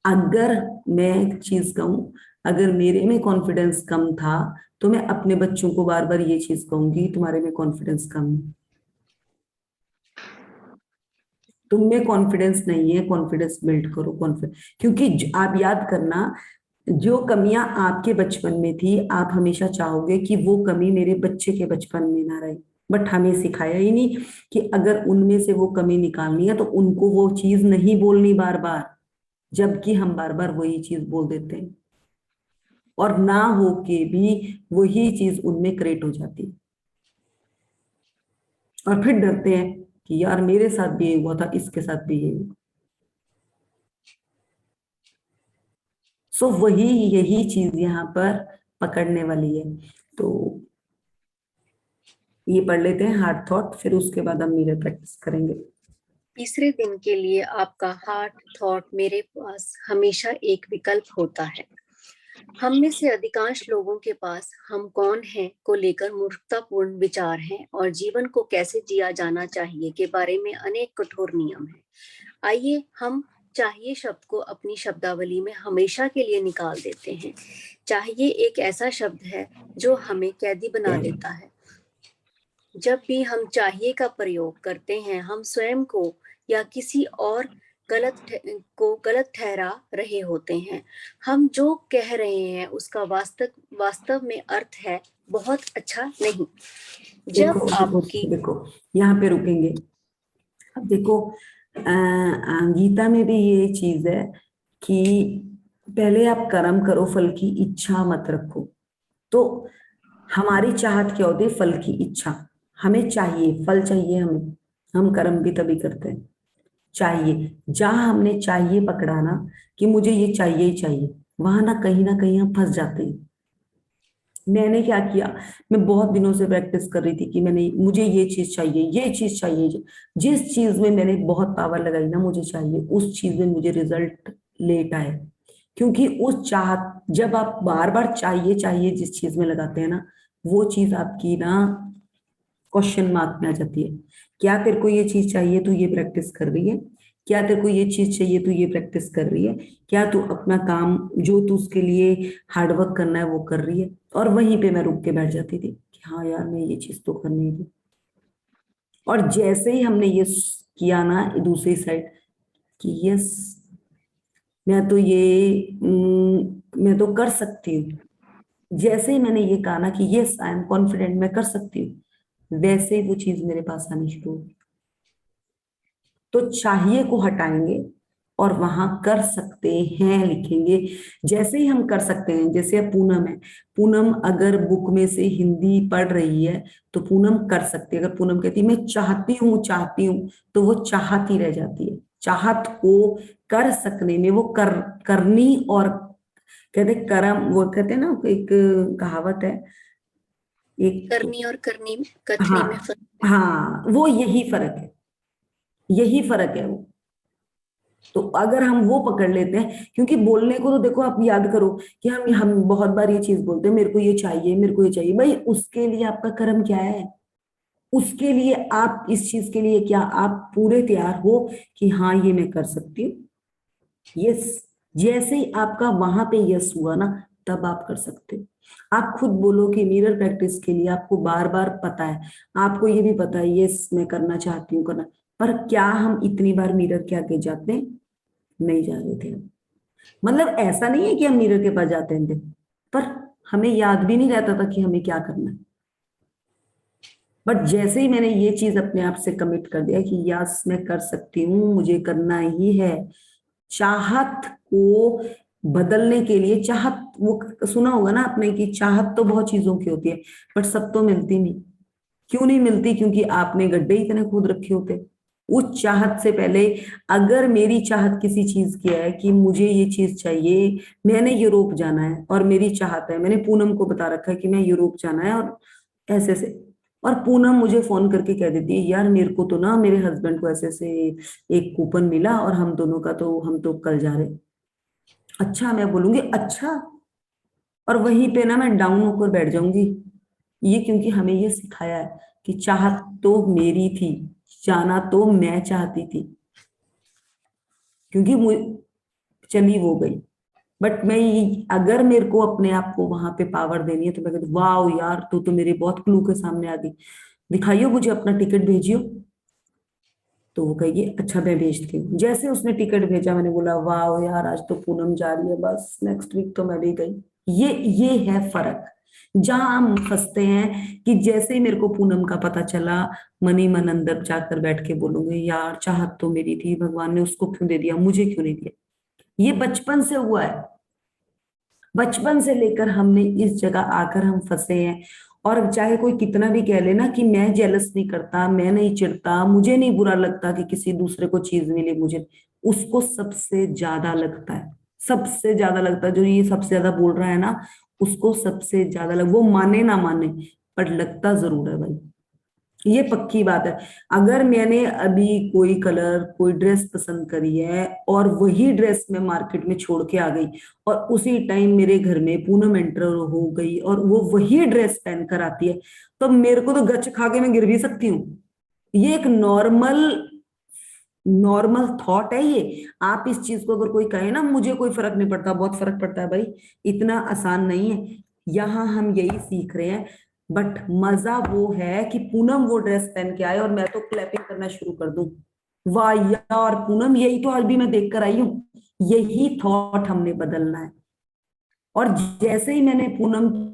अगर मैं एक चीज कहूं, अगर मेरे में कॉन्फिडेंस कम था तो मैं अपने बच्चों को बार बार ये चीज कहूंगी, तुम्हारे में कॉन्फिडेंस कम है, तुम में कॉन्फिडेंस नहीं है, कॉन्फिडेंस बिल्ड करो, कॉन्फिडेंस। क्योंकि आप याद करना, जो कमियां आपके बचपन में थी, आप हमेशा चाहोगे कि वो कमी मेरे बच्चे के बचपन में ना रहे। बट हमें सिखाया ही नहीं कि अगर उनमें से वो कमी निकालनी है तो उनको वो चीज नहीं बोलनी बार बार, जबकि हम बार बार वही चीज बोल देते हैं और ना हो के भी वही चीज उनमें क्रिएट हो जाती है। और फिर डरते हैं कि यार मेरे साथ भी ये हुआ था, इसके साथ भी ये हुआ। सो वही यही चीज यहाँ पर पकड़ने वाली है। तो ये पढ़ लेते हैं हार्ट थॉट, फिर उसके बाद हम मिरर प्रैक्टिस करेंगे। तीसरे दिन के लिए आपका हार्ट थॉट मेरे पास हमेशा एक विकल्प होता है। हम में से अधिकांश लोगों के पास हम कौन हैं को लेकर मूर्खतापूर्ण विचार हैं और जीवन को कैसे जिया जाना चाहिए के बारे में अनेक कठोर नियम हैं। आइए हम चाहिए शब्द को अपनी शब्दावली में हमेशा के लिए निकाल देते हैं। चाहिए एक ऐसा शब्द है जो हमें कैदी बना देता है। जब भी हम चाहिए का प्रयोग करते हैं, हम स्वयं को या किसी और गलत ठहरा रहे होते हैं। हम जो कह रहे हैं उसका वास्तव में अर्थ है बहुत अच्छा नहीं। जब देखो आपकी देखो यहाँ पे रुकेंगे। अब देखो गीता में भी ये चीज है कि पहले आप कर्म करो, फल की इच्छा मत रखो। तो हमारी चाहत क्या होती है? फल की इच्छा। हमें चाहिए, फल चाहिए हमें, हम कर्म भी तभी करते हैं। चाहिए, जहां हमने चाहिए पकड़ा ना कि मुझे ये चाहिए ही चाहिए, वहां ना कहीं हम फंस जाते हैं। मैंने क्या किया, मैं बहुत दिनों से प्रैक्टिस कर रही थी कि मुझे ये चीज चाहिए, ये चीज चाहिए। जिस चीज में मैंने बहुत पावर लगाई ना मुझे चाहिए, उस चीज में मुझे रिजल्ट लेट आए। क्योंकि उस चाहत, जब आप बार बार चाहिए चाहिए जिस चीज में लगाते हैं ना, वो चीज आपकी ना क्वेश्चन मार्क में आ जाती है। क्या तेरे को ये चीज चाहिए, तू ये प्रैक्टिस कर रही है? क्या तेरे को ये चीज चाहिए, तू ये प्रैक्टिस कर रही है? क्या तू अपना काम जो तू उसके लिए हार्डवर्क करना है वो कर रही है? और वहीं पे मैं रुक के बैठ जाती थी कि हाँ यार मैं ये चीज तो करनी थी। और जैसे ही हमने ये किया ना दूसरी साइड कि यस मैं तो कर सकती हूँ, जैसे ही मैंने ये कहा ना कि यस आई एम कॉन्फिडेंट, मैं कर सकती हूँ, वैसे ही वो चीज मेरे पास आनी शुरू होगी। तो चाहिए को हटाएंगे और वहां कर सकते हैं लिखेंगे। जैसे ही हम कर सकते हैं, जैसे अब पूनम है, पूनम अगर बुक में से हिंदी पढ़ रही है तो पूनम कर सकती है। अगर पूनम कहती है मैं चाहती हूँ, तो वो चाहती रह जाती है। चाहत को कर सकने में वो करनी, और कहते कर्म, वो कहते हैं ना एक कहावत है, एक, करनी और कथनी में हाँ फर्क। हाँ, वो यही फर्क है, यही फर्क है वो। तो अगर हम वो पकड़ लेते हैं, क्योंकि बोलने को तो देखो आप याद करो कि हम बहुत बार ये चीज बोलते हैं मेरे को ये चाहिए, मेरे को ये चाहिए। भाई उसके लिए आपका कर्म क्या है? उसके लिए आप इस चीज के लिए क्या आप पूरे तैयार हो कि हाँ ये मैं कर सकती हूँ? यस, जैसे ही आपका वहां पे यस हुआ ना, तब आप कर सकते हो। आप खुद बोलो कि मिरर प्रैक्टिस के लिए आपको बार बार पता है, आपको ये भी पता है यस मैं करना चाहती हूँ करना, पर क्या हम इतनी बार मिरर के आगे जाते हैं? नहीं जा रहे थे हम। मतलब ऐसा नहीं है कि हम मिरर के पास जाते थे, पर हमें याद भी नहीं रहता था कि हमें क्या करना है। बट जैसे ही मैंने ये चीज अपने आप से कमिट कर दिया कि यस मैं कर सकती हूँ, मुझे करना ही है, चाहत को बदलने के लिए, चाहत वो सुना होगा ना आपने कि चाहत तो बहुत चीजों की होती है, बट सब तो मिलती नहीं। क्यों नहीं मिलती? क्योंकि आपने गड्ढे इतने खुद रखे होते। उस चाहत से पहले, अगर मेरी चाहत किसी चीज की है कि मुझे ये चीज चाहिए, मैंने यूरोप जाना है और मेरी चाहत है, मैंने पूनम को बता रखा है कि मैं यूरोप जाना है और ऐसे से, और पूनम मुझे फोन करके कह देती है यार मेरे को तो ना मेरे हस्बैंड को ऐसे ऐसे एक कूपन मिला और हम दोनों का तो हम तो कल जा रहे। अच्छा, मैं बोलूंगी अच्छा, और वहीं पे ना मैं डाउन होकर बैठ जाऊंगी। ये क्योंकि हमें ये सिखाया है कि चाहत तो मेरी थी, जाना तो मैं चाहती थी, क्योंकि चली वो गई। बट अगर मेरे को अपने आप को वहां पे पावर देनी है तो मैं कहती वाह यार तू तो मेरे बहुत क्लू के सामने आ गई, दिखाइयो मुझे अपना टिकट भेजियो। तो वो कहेगी अच्छा मैं भेजती हूँ। जैसे उसने टिकट भेजा, मैंने बोला वाह यार आज तो पूनम जा रही है, बस नेक्स्ट वीक तो मैं भी गई। ये है फर्क जहां हम फंसते हैं कि जैसे ही मेरे को पूनम का पता चला, मन ही मन अंदर जाकर बैठ के बोलूंगे यार चाहत तो मेरी थी, भगवान ने उसको क्यों दे दिया, मुझे क्यों नहीं दिया। ये बचपन से हुआ है, बचपन से लेकर हमने इस जगह आकर हम फंसे हैं। और चाहे कोई कितना भी कह लेना कि मैं जेलस नहीं करता, मैं नहीं चिढ़ता, मुझे नहीं बुरा लगता कि किसी दूसरे को चीज मिले, मुझे उसको सबसे ज्यादा लगता है। सबसे ज्यादा लगता है, जो ये सबसे ज्यादा बोल रहा है ना, उसको सबसे ज्यादा वो माने ना माने पर लगता जरूर है भाई, ये पक्की बात है। अगर मैंने अभी कोई कलर कोई ड्रेस पसंद करी है और वही ड्रेस मैं मार्केट में छोड़ के आ गई और उसी टाइम मेरे घर में पूनम एंटर हो गई और वो वही ड्रेस पहन कर आती है, तो मेरे को तो गच खा के मैं गिर भी सकती हूँ। ये एक नॉर्मल नॉर्मल थॉट है ये। आप इस चीज को अगर कोई कहे ना मुझे कोई फर्क नहीं पड़ता, बहुत फर्क पड़ता है भाई, इतना आसान नहीं है। यहाँ हम यही सीख रहे हैं, बट मजा वो है कि पूनम वो ड्रेस पहन के आए और मैं तो क्लैपिंग करना शुरू कर दूं, वाह यार पूनम, यही तो आज भी मैं देख कर आई हूँ। यही थॉट हमने बदलना है। और जैसे ही मैंने पूनम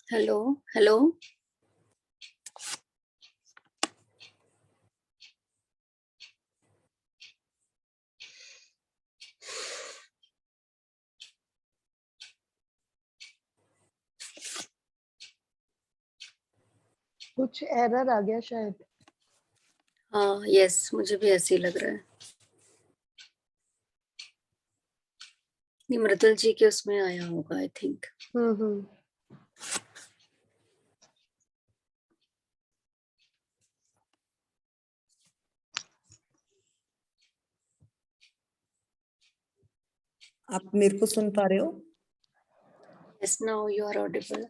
हेलो हेलो। कुछ एरर आ गया शायद। हाँ यस, मुझे भी ऐसे ही लग रहा है। ये मृदुल जी के उसमें आया होगा आई थिंक। हम्म। आप मेरे को सुन पा रहे हो? Yes, now you are audible.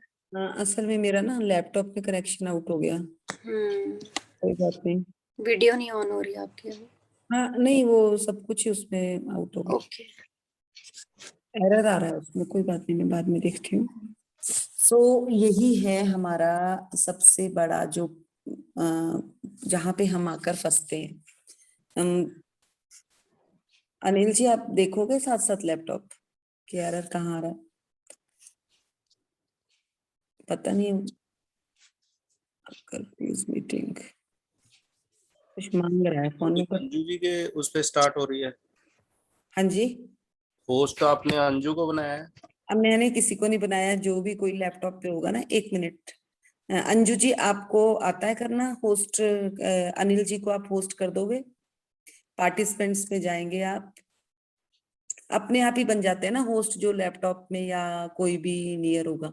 असल में मेरा ना लैपटॉप में कनेक्शन आउट हो गया। कोई बात नहीं। वीडियो नहीं ऑन हो रही आपकी अभी? हाँ नहीं, वो सब कुछ ही उसमें आउट हो गया, ओके। एरर आ रहा है उसमें, कोई बात नहीं, मैं बाद में देखती हूँ। सो यही है हमारा सबसे बड़ा जो जहाँ पे हम आकर फंसते हैं। अनिल जी आप देखोगे साथ साथ लैपटॉप कि एरर कहाँ आ रहा है? पता नहीं, कंफ्यूज मीटिंग कुछ मांग रहा है फोन में कुछ। अंजू जी के उस पे स्टार्ट हो रही है। हाँ जी, होस्ट तो आपने अंजू को बनाया है? अब मैंने किसी को नहीं बनाया, जो भी कोई लैपटॉप पे होगा ना, एक मिनट। अंजू जी आपको आता है करना होस्ट? अनिल जी को आप होस्ट कर दोगे? पार्टिसिपेंट्स में जाएंगे आप, अपने आप ही बन जाते हैं ना होस्ट, जो लैपटॉप में या कोई भी नियर होगा।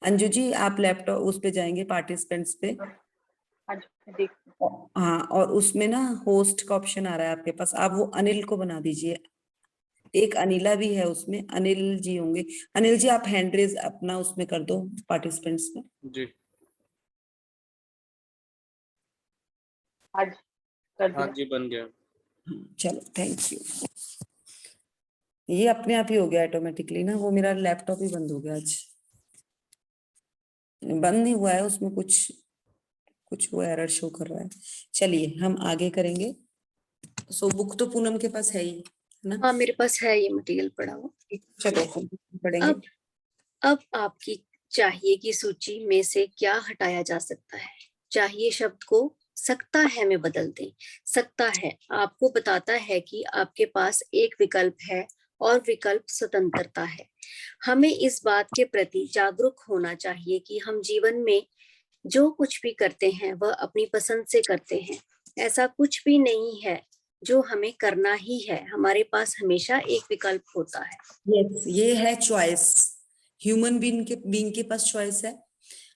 अंजू जी आप लैपटॉप उस पे जाएंगे पार्टिसिपेंट्स पे। हाँ, और उसमें ना होस्ट का ऑप्शन आ रहा है आपके पास, आप वो अनिल को बना दीजिए। एक अनिला भी है उसमें, अनिल जी होंगे। अनिल जी आप हैंड रेज अपना उसमें कर दो पार्टिसिपेंट्स में। जी आज कर हाँ दिया। जी, बन गया। चलो थैंक यू। ये अपने आप ही हो गया ऑटोमेटिकली ना, वो मेरा लैपटॉप ही बंद हो गया आज, बंद नहीं हुआ है उसमें कुछ कुछ वो एरर शो कर रहा है। चलिए हम आगे करेंगे। सो बुक तो पूनम के पास है ही ना? हाँ मेरे पास है ये मटेरियल पड़ा हुआ। चलो हम पढ़ेंगे। अब आपकी चाहिए की सूची में से क्या हटाया जा सकता है? चाहिए शब्द को सकता है में बदल दें। सकता है आपको बताता है कि आपके पास एक विकल्प है और विकल्प स्वतंत्रता है। हमें इस बात के प्रति जागरूक होना चाहिए कि हम जीवन में जो कुछ भी करते हैं वह अपनी पसंद से करते हैं ऐसा कुछ भी नहीं है जो हमें करना ही है, हमारे पास हमेशा एक विकल्प होता है। यस, ये है चॉइस। ह्यूमन बीइंग के पास चॉइस है।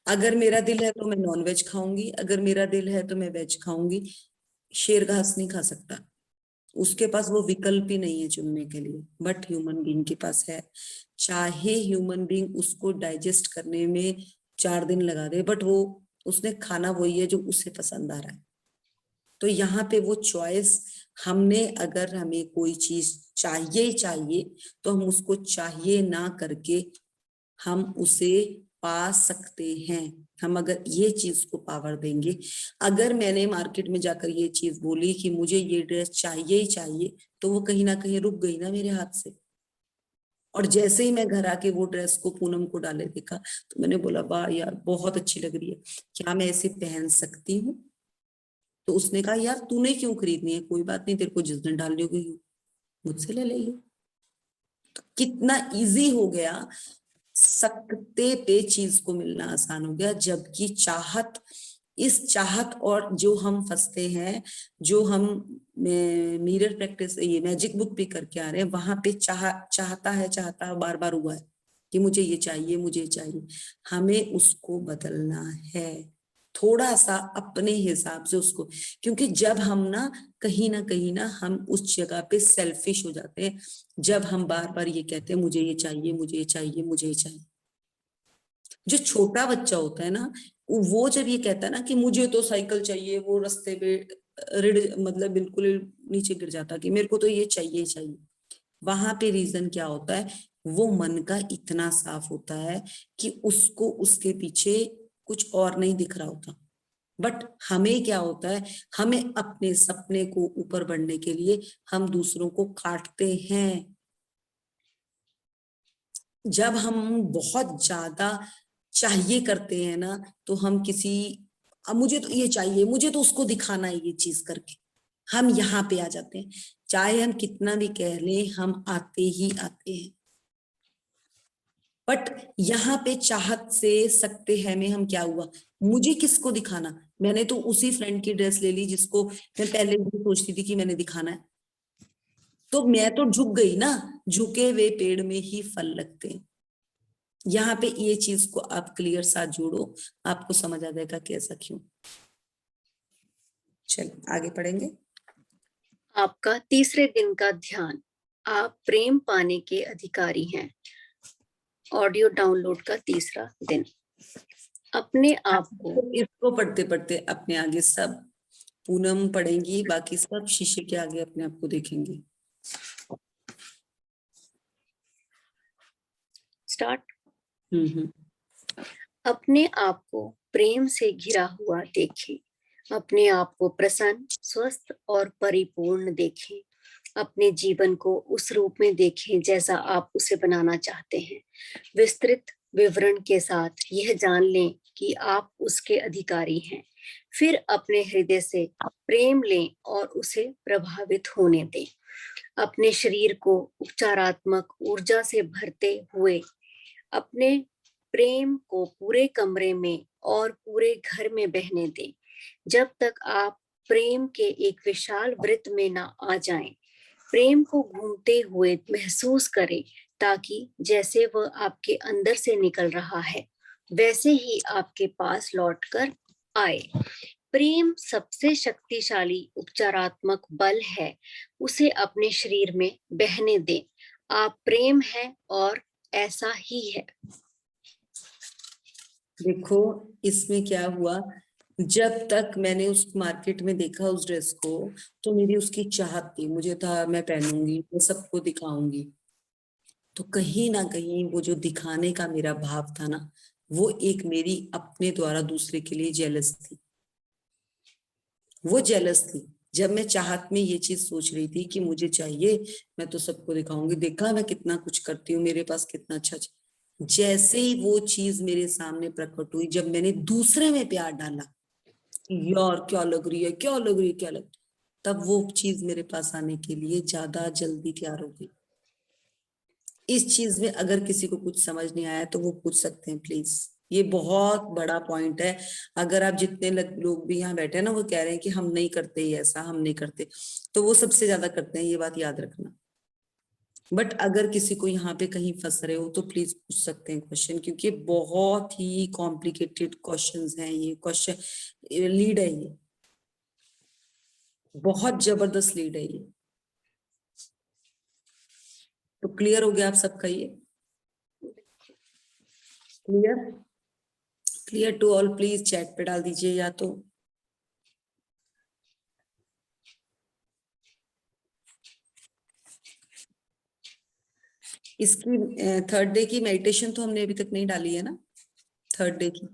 अगर मेरा दिल है तो मैं नॉन वेज खाऊंगी, अगर मेरा दिल है तो मैं वेज खाऊंगी। शेर घास नहीं खा सकता, उसके पास वो विकल्प ही नहीं है चुनने के लिए, बट ह्यूमन बीइंग के पास है। चाहे ह्यूमन बीइंग उसको डाइजेस्ट करने में 4 दिन लगा दे, बट वो उसने खाना वही है जो उसे पसंद आ रहा है। तो यहाँ पे वो चॉइस, हमने अगर हमें कोई चीज चाहिए ही चाहिए तो हम उसको चाहिए ना करके हम उसे पा सकते हैं। हम अगर ये चीज को पावर देंगे, अगर मैंने मार्केट में जाकर ये चीज बोली कि मुझे ये ड्रेस चाहिए ही चाहिए, तो वो कहीं ना कहीं रुक गई ना मेरे हाथ से। और जैसे ही मैं घर आके वो ड्रेस को पूनम को डाले देखा तो मैंने बोला वाह यार बहुत अच्छी लग रही है, क्या मैं इसे पहन सकती हूँ? तो उसने कहा यार तूने क्यों खरीदनी है, कोई बात नहीं, तेरे को जिस दिन डालनी होगी मुझसे ले लियो। तो कितना इजी हो गया, सकते पे चीज को मिलना आसान हो गया। जबकि चाहत, इस चाहत और जो हम फंसते हैं, जो हम मिरर प्रैक्टिस ये मैजिक बुक भी करके आ रहे हैं, वहां पे चाहता बार बार हुआ है कि मुझे ये चाहिए, मुझे चाहिए। हमें उसको बदलना है थोड़ा सा अपने हिसाब से उसको, क्योंकि जब हम ना कहीं ना हम उस जगह पे सेल्फिश हो जाते हैं, जब हम बार बार ये कहते हैं मुझे ये चाहिए, मुझे ये चाहिए, मुझे ये चाहिए। जो छोटा बच्चा होता है ना, वो जब ये कहता है ना कि मुझे तो साइकिल चाहिए, वो रास्ते पे मतलब बिल्कुल नीचे गिर जाता कि मेरे को तो ये चाहिए चाहिए। वहां पे रीजन क्या होता है, वो मन का इतना साफ होता है कि उसको उसके पीछे कुछ और नहीं दिख रहा होता। बट हमें क्या होता है, हमें अपने सपने को ऊपर बढ़ने के लिए हम दूसरों को काटते हैं। जब हम बहुत ज्यादा चाहिए करते हैं ना, तो हम किसी, अब मुझे तो ये चाहिए, मुझे तो उसको दिखाना है ये चीज करके, हम यहाँ पे आ जाते हैं। चाहे हम कितना भी कह लें, हम आते ही आते हैं। बट यहाँ पे चाहत से सकते हैं में हम क्या हुआ, मुझे किसको दिखाना, मैंने तो उसी फ्रेंड की ड्रेस ले ली जिसको मैं पहले भी सोचती थी कि मैंने दिखाना है। तो मैं तो झुक गई ना, झुके हुए पेड़ में ही फल लगते हैं। यहाँ पे ये चीज को आप क्लियर साथ जोड़ो, आपको समझ आ जाएगा कैसा क्यों। चलो आगे पढ़ेंगे। आपका तीसरे दिन का ध्यान, आप प्रेम पाने के अधिकारी हैं। ऑडियो डाउनलोड का तीसरा दिन। अपने आप को, इसको पढ़ते पढ़ते अपने आगे सब पूनम पढ़ेंगी, बाकी सब शीशे के आगे अपने आप को देखेंगे। स्टार्ट। हम्म। अपने आप को प्रेम से घिरा हुआ देखें। अपने आप को प्रसन्न, स्वस्थ और परिपूर्ण देखें। अपने जीवन को उस रूप में देखें जैसा आप उसे बनाना चाहते हैं। विस्तृत विवरण के साथ यह जान लें कि आप उसके अधिकारी हैं। फिर अपने हृदय से प्रेम लें और उसे प्रभावित होने दें। अपने शरीर को उपचारात्मक ऊर्जा से भरते हुए अपने प्रेम को पूरे कमरे में और पूरे घर में बहने दें, जब तक आप प्रेम के एक विशाल वृत्त में ना आ जाएं। प्रेम को घूमते हुए महसूस करें, ताकि जैसे वह आपके अंदर से निकल रहा है वैसे ही आपके पास लौटकर आए। प्रेम सबसे शक्तिशाली उपचारात्मक बल है, उसे अपने शरीर में बहने दें। आप प्रेम है और ऐसा ही है। देखो इसमें क्या हुआ, जब तक मैंने उस मार्केट में देखा उस ड्रेस को, तो मेरी उसकी चाहत थी, मुझे था मैं पहनूंगी, मैं सबको दिखाऊंगी। तो कहीं ना कहीं वो जो दिखाने का मेरा भाव था ना, वो एक मेरी अपने द्वारा दूसरे के लिए जेलस थी। वो जेलस थी जब मैं चाहत में ये चीज सोच रही थी कि मुझे चाहिए, मैं तो सबको दिखाऊंगी, देखा मैं कितना कुछ करती हूँ, मेरे पास कितना अच्छा। जैसे ही वो चीज मेरे सामने प्रकट हुई, जब मैंने दूसरे में प्यार डाला, यार क्या लग रही है, क्या लग रही है, क्या लग रही है, तब वो चीज मेरे पास आने के लिए ज्यादा जल्दी तैयार हो गई। इस चीज में अगर किसी को कुछ समझ नहीं आया तो वो पूछ सकते हैं प्लीज। ये बहुत बड़ा पॉइंट है। अगर आप जितने लोग भी यहाँ बैठे हैं ना वो कह रहे हैं कि हम नहीं करते ये ऐसा, हम नहीं करते, तो वो सबसे ज्यादा करते हैं, ये बात याद रखना। बट अगर किसी को यहाँ पे कहीं फंस रहे हो तो प्लीज पूछ सकते हैं क्वेश्चन, क्योंकि बहुत ही कॉम्प्लिकेटेड क्वेश्चंस हैं ये। क्वेश्चन लीड है, ये बहुत जबरदस्त लीड है ये। तो क्लियर हो गया आप सबका ये? Clear? Clear to all? Please chat पे डाल दीजिए या तो। इसकी थर्ड डे की मेडिटेशन तो हमने अभी तक नहीं डाली है ना? थर्ड डे की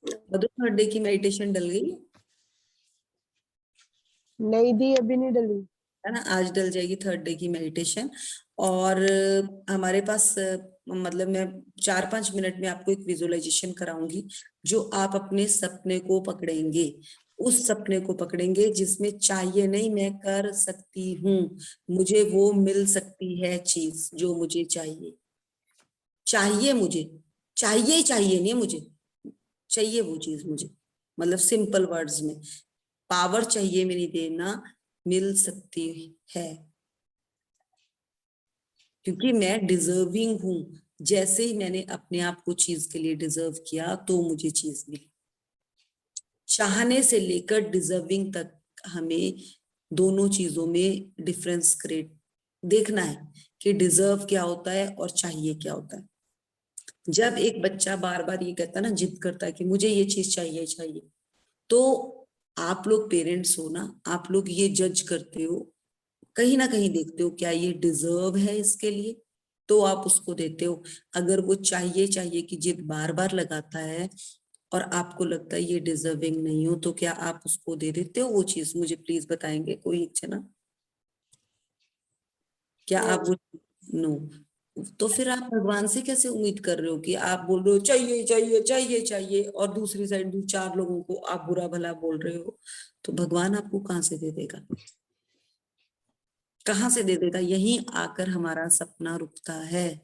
थर्ड डे की मेडिटेशन डल गई नहीं दी, अभी नहीं डली। है ना? आज डल जाएगी थर्ड डे की मेडिटेशन। और हमारे पास मतलब मैं 4-5 मिनट में आपको एक विजुअलाइजेशन कराऊंगी, जो आप अपने सपने को पकड़ेंगे, उस सपने को पकड़ेंगे जिसमें चाहिए नहीं, मैं कर सकती हूँ, मुझे वो मिल सकती है चीज जो मुझे चाहिए। चाहिए मुझे, चाहिए ही चाहिए, नहीं मुझे चाहिए वो चीज, मुझे मतलब सिंपल वर्ड्स में पावर चाहिए मेरी देना, मिल सकती है, क्योंकि मैं डिजर्विंग हूं। जैसे ही मैंने अपने आप को चीज के लिए डिजर्व किया तो मुझे चीज मिली। चाहने से लेकर डिजर्विंग तक हमें दोनों चीजों में डिफरेंस क्रिएट देखना है कि डिजर्व क्या होता है और चाहिए क्या होता है। जब एक बच्चा बार बार ये कहता है ना, जिद करता है कि मुझे ये चीज चाहिए चाहिए, तो आप लोग पेरेंट्स हो ना, आप लोग ये जज करते हो, कहीं ना कहीं देखते हो क्या ये डिजर्व है इसके लिए, तो आप उसको देते हो। अगर वो चाहिए चाहिए की जिद बार बार लगाता है और आपको लगता है ये डिजर्विंग नहीं हो, तो क्या आप उसको दे देते हो वो चीज? मुझे प्लीज बताएंगे कोई एक जना, क्या आप वो? नो। तो फिर आप भगवान से कैसे उम्मीद कर रहे हो कि आप बोल रहे हो चाहिए चाहिए चाहिए चाहिए, और दूसरी साइड 4 लोगों को आप बुरा भला बोल रहे हो? तो भगवान आपको कहाँ से दे देगा? कहाँ से दे देगा? यहीं आकर हमारा सपना रुकता है।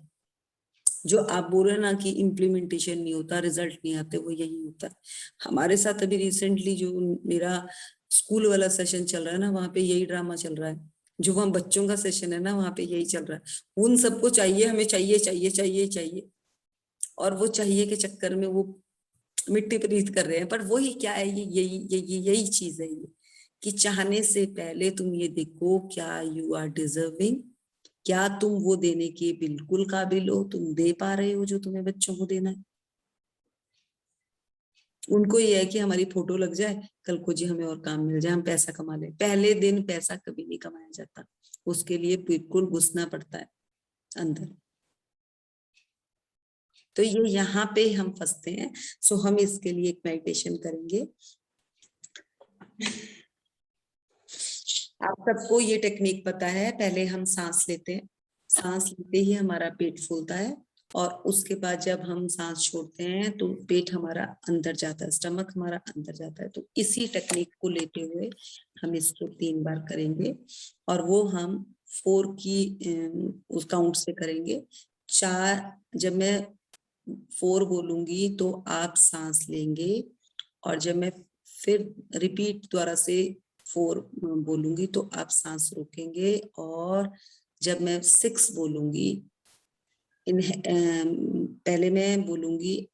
जो आप बोल रहे ना कि इम्प्लीमेंटेशन नहीं होता, रिजल्ट नहीं आते, वो यही होता है हमारे साथ। अभी रिसेंटली जो मेरा स्कूल वाला सेशन चल रहा है ना, वहां पे यही ड्रामा चल रहा है। जो वहां बच्चों का सेशन है ना, वहां पे यही चल रहा है। उन सबको चाहिए, हमें चाहिए चाहिए चाहिए चाहिए, और वो चाहिए के चक्कर में वो मिट्टी प्रीत कर रहे हैं। पर वही क्या है, ये यही चीज है ये, कि चाहने से पहले तुम ये देखो क्या यू आर डिजर्विंग, क्या तुम वो देने के बिल्कुल काबिल हो, तुम दे पा रहे हो जो तुम्हें बच्चों को देना है। उनको ये है कि हमारी फोटो लग जाए, कल को जी हमें और काम मिल जाए, हम पैसा कमा लें। पहले दिन पैसा कभी नहीं कमाया जाता, उसके लिए बिल्कुल घुसना पड़ता है अंदर। तो ये यहाँ पे हम फंसते हैं। सो हम इसके लिए एक मेडिटेशन करेंगे। आप सबको ये टेक्निक पता है, पहले हम सांस लेते हैं, सांस लेते ही हमारा पेट फूलता है, और उसके बाद जब हम सांस छोड़ते हैं तो पेट हमारा अंदर जाता है, स्टमक हमारा अंदर जाता है। तो इसी टेक्निक को लेते हुए हम इसको 3 बार करेंगे, और वो हम 4 की उस काउंट से करेंगे। 4, जब मैं 4 बोलूंगी तो आप सांस लेंगे, और जब मैं फिर रिपीट द्वारा से 4 बोलूंगी तो आप सांस रोकेंगे, और जब मैं 6 बोलूंगी, पहले मैं बोलूंगी,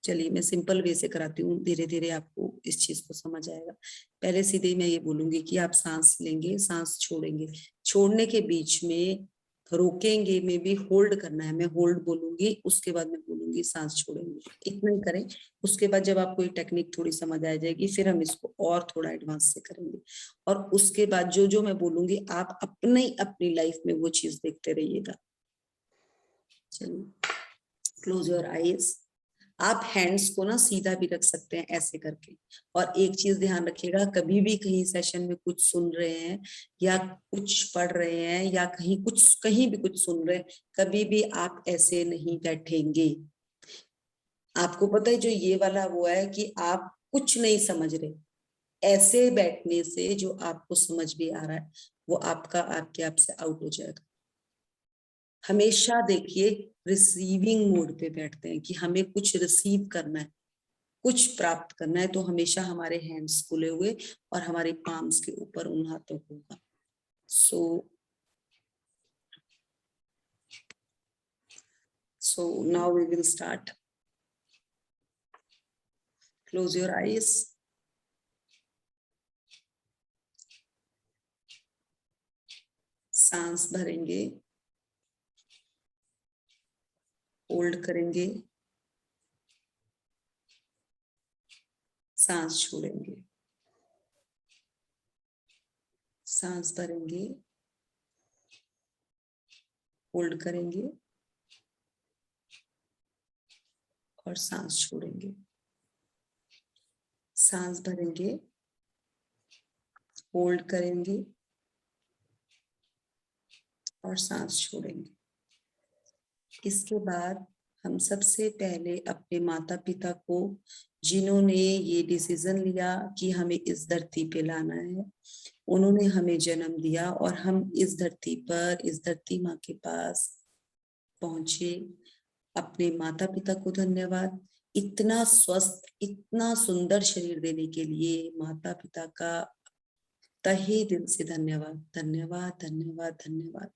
चलिए मैं सिंपल वे से कराती हूँ, धीरे धीरे आपको इस चीज को समझ आएगा। पहले सीधे ही मैं ये बोलूंगी कि आप सांस लेंगे, सांस छोड़ेंगे, छोड़ने के बीच में रोकेंगे में भी होल्ड करना है, मैं होल्ड बोलूंगी, उसके बाद मैं बोलूंगी सांस छोड़ेंगे, इतना ही करें। उसके बाद जब आपको ये टेक्निक थोड़ी समझ आ जाएगी, फिर हम इसको और थोड़ा एडवांस से करेंगे, और उसके बाद जो जो मैं बोलूंगी आप अपनी लाइफ में वो चीज देखते रहिएगा। चलिए, क्लोज योर आईज। आप हैंड्स को ना सीधा भी रख सकते हैं ऐसे करके। और एक चीज ध्यान रखिएगा, कभी भी कहीं सेशन में कुछ सुन रहे हैं या कुछ पढ़ रहे हैं या कहीं भी कुछ सुन रहे हैं, कभी भी आप ऐसे नहीं बैठेंगे। आपको पता है जो ये वाला वो है कि आप कुछ नहीं समझ रहे, ऐसे बैठने से जो आपको समझ भी आ रहा है वो आपका आपके आप से आउट हो जाएगा। हमेशा देखिए रिसीविंग मोड पे बैठते हैं कि हमें कुछ रिसीव करना है, कुछ प्राप्त करना है, तो हमेशा हमारे हैंड्स खुले हुए और हमारे पाम्स के ऊपर उन हाथों को होगा. So now we will start. Close your eyes. सांस भरेंगे, होल्ड करेंगे, सांस छोड़ेंगे, सांस भरेंगे, होल्ड करेंगे और सांस छोड़ेंगे, सांस भरेंगे, होल्ड करेंगे और सांस छोड़ेंगे. इसके बाद हम सबसे पहले अपने माता पिता को, जिन्होंने ये डिसीजन लिया कि हमें इस धरती पे लाना है, उन्होंने हमें जन्म दिया और हम इस धरती पर, इस धरती माँ के पास पहुंचे. अपने माता पिता को धन्यवाद. इतना स्वस्थ, इतना सुंदर शरीर देने के लिए माता पिता का तहे दिल से धन्यवाद, धन्यवाद, धन्यवाद, धन्यवाद.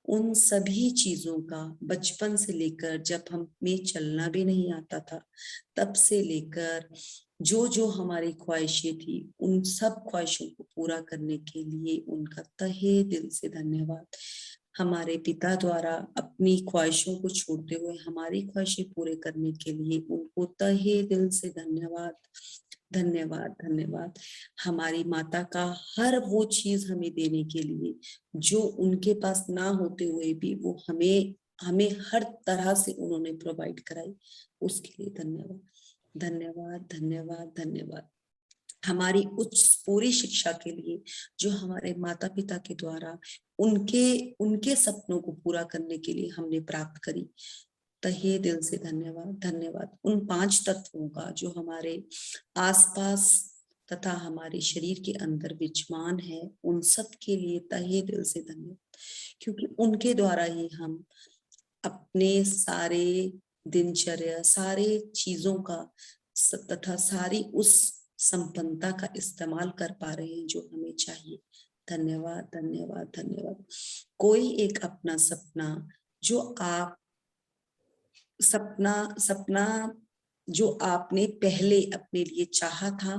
उन सभी चीजों का बचपन से लेकर, जब हमें चलना भी नहीं आता था, तब से लेकर जो जो हमारी ख्वाहिशें थी, उन सब ख्वाहिशों को पूरा करने के लिए उनका तहे दिल से धन्यवाद. हमारे पिता द्वारा अपनी ख्वाहिशों को छोड़ते हुए हमारी ख्वाहिशें पूरे करने के लिए उनको तहे दिल से धन्यवाद, धन्यवाद, धन्यवाद. हमारी माता का हर वो चीज हमें देने के लिए जो उनके पास ना होते हुए भी वो हमें हर तरह से उन्होंने प्रोवाइड कराई, उसके लिए धन्यवाद, धन्यवाद, धन्यवाद, धन्यवाद. हमारी उच्च पूरी शिक्षा के लिए जो हमारे माता पिता के द्वारा उनके सपनों को पूरा करने के लिए हमने प्राप्त करी, तहे दिल से धन्यवाद, धन्यवाद. उन 5 तत्वों का जो हमारे आसपास तथा हमारे शरीर के अंदर विद्यमान है, उन सब के लिए तहे दिल से धन्यवाद, क्योंकि उनके द्वारा ही हम अपने सारे दिनचर्या, सारे चीजों का तथा सारी उस संपन्नता का इस्तेमाल कर पा रहे हैं जो हमें चाहिए. धन्यवाद, धन्यवाद, धन्यवाद. कोई एक अपना सपना जो आप सपना जो आपने पहले अपने लिए चाहा था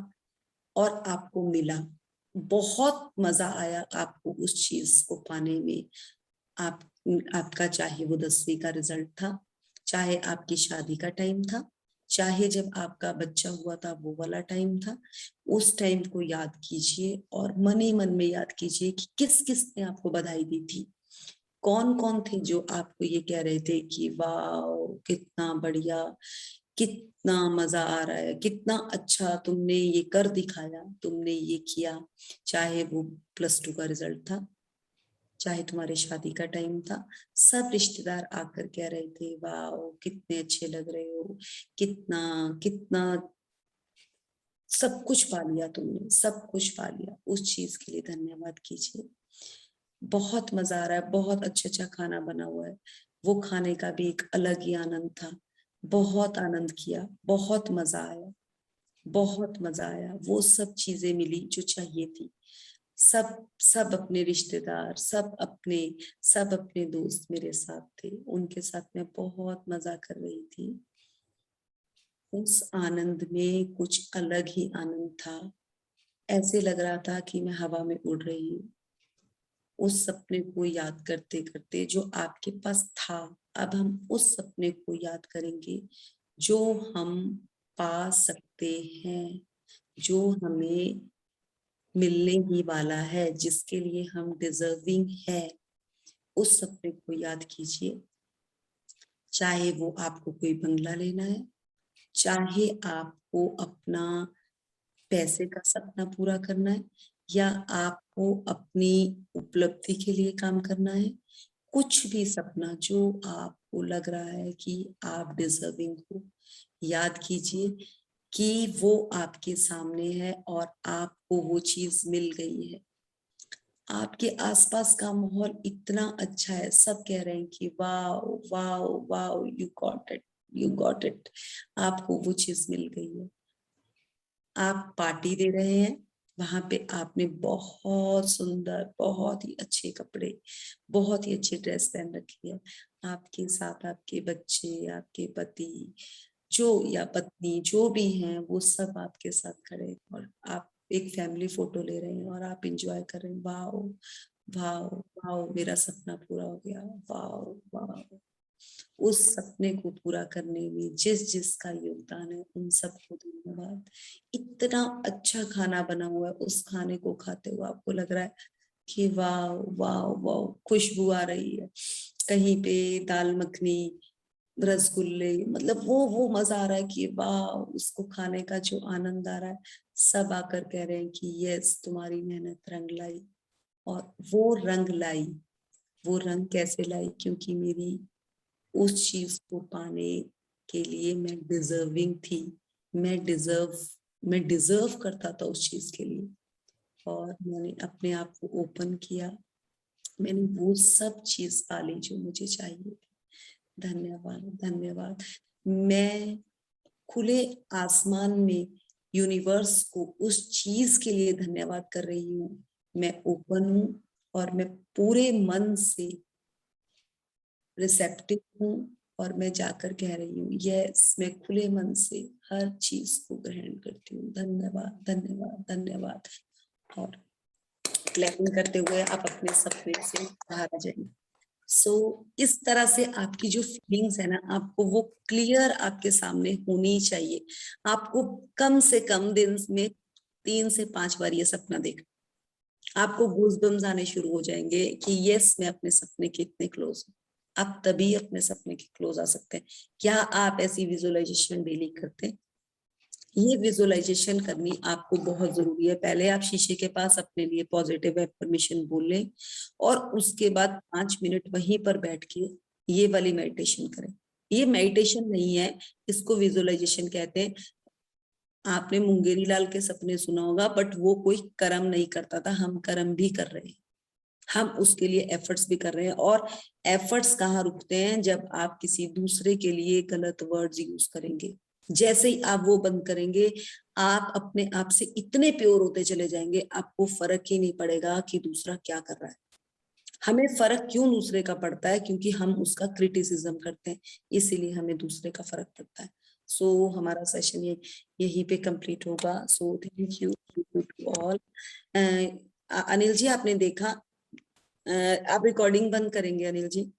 और आपको मिला, बहुत मजा आया आपको उस चीज को पाने में. आपका चाहे वो 10वीं का रिजल्ट था, चाहे आपकी शादी का टाइम था, चाहे जब आपका बच्चा हुआ था वो वाला टाइम था, उस टाइम को याद कीजिए और मन ही मन में याद कीजिए कि किस किस ने आपको बधाई दी थी, कौन कौन थे जो आपको ये कह रहे थे कि वाह कितना बढ़िया, कितना मजा आ रहा है, कितना अच्छा तुमने ये कर दिखाया, तुमने ये किया. चाहे वो +2 का रिजल्ट था, चाहे तुम्हारे शादी का टाइम था, सब रिश्तेदार आकर कह रहे थे वाह कितने अच्छे लग रहे हो, कितना कितना सब कुछ पा लिया तुमने, सब कुछ पा लिया. उस चीज के लिए धन्यवाद कीजिए. बहुत मजा आ रहा है, बहुत अच्छा खाना बना हुआ है, वो खाने का भी एक अलग ही आनंद था. बहुत आनंद किया, बहुत मजा आया, बहुत मजा आया. वो सब चीजें मिली जो चाहिए थी. सब अपने रिश्तेदार, सब अपने दोस्त मेरे साथ थे, उनके साथ मैं बहुत मजा कर रही थी. उस आनंद में कुछ अलग ही आनंद था. ऐसे लग रहा था कि मैं हवा में उड़ रही हूँ. उस सपने को याद करते करते जो आपके पास था, अब हम उस सपने को याद करेंगे जो हम पा सकते हैं, जो हमें मिलने ही वाला है, जिसके लिए हम डिजर्विंग है. उस सपने को याद कीजिए. चाहे वो आपको कोई बंगला लेना है, चाहे आपको अपना पैसे का सपना पूरा करना है, या आपको अपनी उपलब्धि के लिए काम करना है, कुछ भी सपना जो आपको लग रहा है कि आप डिजर्विंग हो, याद कीजिए कि वो आपके सामने है और आपको वो चीज मिल गई है. आपके आसपास का माहौल इतना अच्छा है, सब कह रहे हैं कि wow wow wow, you got it, you got it, आपको वो चीज मिल गई है। आप पार्टी दे रहे हैं, वहां पे आपने बहुत सुंदर, बहुत ही अच्छे कपड़े, बहुत ही अच्छी ड्रेस पहन रखी है। आपके साथ आपके बच्चे, आपके पति जो या पत्नी जो भी हैं, वो सब आपके साथ खड़े हैं और आप एक फैमिली फोटो ले रहे हैं और आप इंजॉय कर रहे हैं। वाओ वाओ वाओ, मेरा सपना पूरा हो गया, वाओ वाओ। उस सपने को पूरा करने में जिस जिसका योगदान है, उन सबको धन्यवाद। इतना अच्छा खाना बना हुआ है, उस खाने को खाते हुए आपको लग रहा है कि वाह वाह वाह, खुशबू आ रही है। कहीं पे दाल मखनी, रसगुल्ले, मतलब वो मजा आ रहा है कि वाह, उसको खाने का जो आनंद आ रहा है। सब आकर कह रहे हैं कि यस, तुम्हारी मेहनत रंग लाई। और वो रंग लाई, वो रंग कैसे लाई? क्योंकि मेरी उस चीज को पाने के लिए मैं डिजर्विंग थी, मैं डिजर्व करता था उस चीज के लिए, और मैंने अपने आप को ओपन किया, मैंने वो सब चीज पाली जो मुझे चाहिए। धन्यवाद धन्यवाद। मैं खुले आसमान में यूनिवर्स को उस चीज के लिए धन्यवाद कर रही हूँ। मैं ओपन हूँ और मैं पूरे मन से रिसेप्टिव हूँ और मैं जाकर कह रही हूँ यस, मैं खुले मन से हर चीज को ग्रहण करती हूँ। धन्यवाद धन्यवाद धन्यवाद। और क्लैपिंग करते हुए आप अपने सपने से बाहर आ जाएंगे। इस तरह से आपकी जो फीलिंग्स है ना, आपको वो क्लियर आपके सामने होनी चाहिए। आपको कम से कम दिन में 3 से 5 बार ये सपना देखना, आपको गूज़बम्स आने शुरू हो जाएंगे कि यस, मैं अपने सपने के इतने क्लोज हूँ। आप तभी अपने सपने के क्लोज आ सकते हैं। क्या आप ऐसी विजुअलाइजेशन डेली करते हैं? ये विजुअलाइजेशन करनी आपको बहुत जरूरी है। पहले आप शीशे के पास अपने लिए पॉजिटिव एफर्मेशन बोलें और उसके बाद 5 मिनट वहीं पर बैठ के ये वाली मेडिटेशन करें। ये मेडिटेशन नहीं है, इसको विजुअलाइजेशन कहते हैं। आपने मुंगेरी लाल के सपने सुना होगा, बट वो कोई कर्म नहीं करता था, हम कर्म भी कर रहे हैं, हम उसके लिए एफर्ट्स भी कर रहे हैं। और एफर्ट्स कहाँ रुकते हैं? जब आप किसी दूसरे के लिए गलत वर्ड्स यूज करेंगे। जैसे ही आप वो बंद करेंगे, आप अपने आप से इतने प्योर होते चले जाएंगे, आपको फर्क ही नहीं पड़ेगा कि दूसरा क्या कर रहा है। हमें फर्क क्यों दूसरे का पड़ता है? क्योंकि हम उसका क्रिटिसिज्म करते हैं, इसीलिए हमें दूसरे का फर्क पड़ता है। हमारा सेशन यहीं पे कंप्लीट होगा। Thank you to all. Anil ji, आपने देखा, आप रिकॉर्डिंग बंद करेंगे अनिल जी?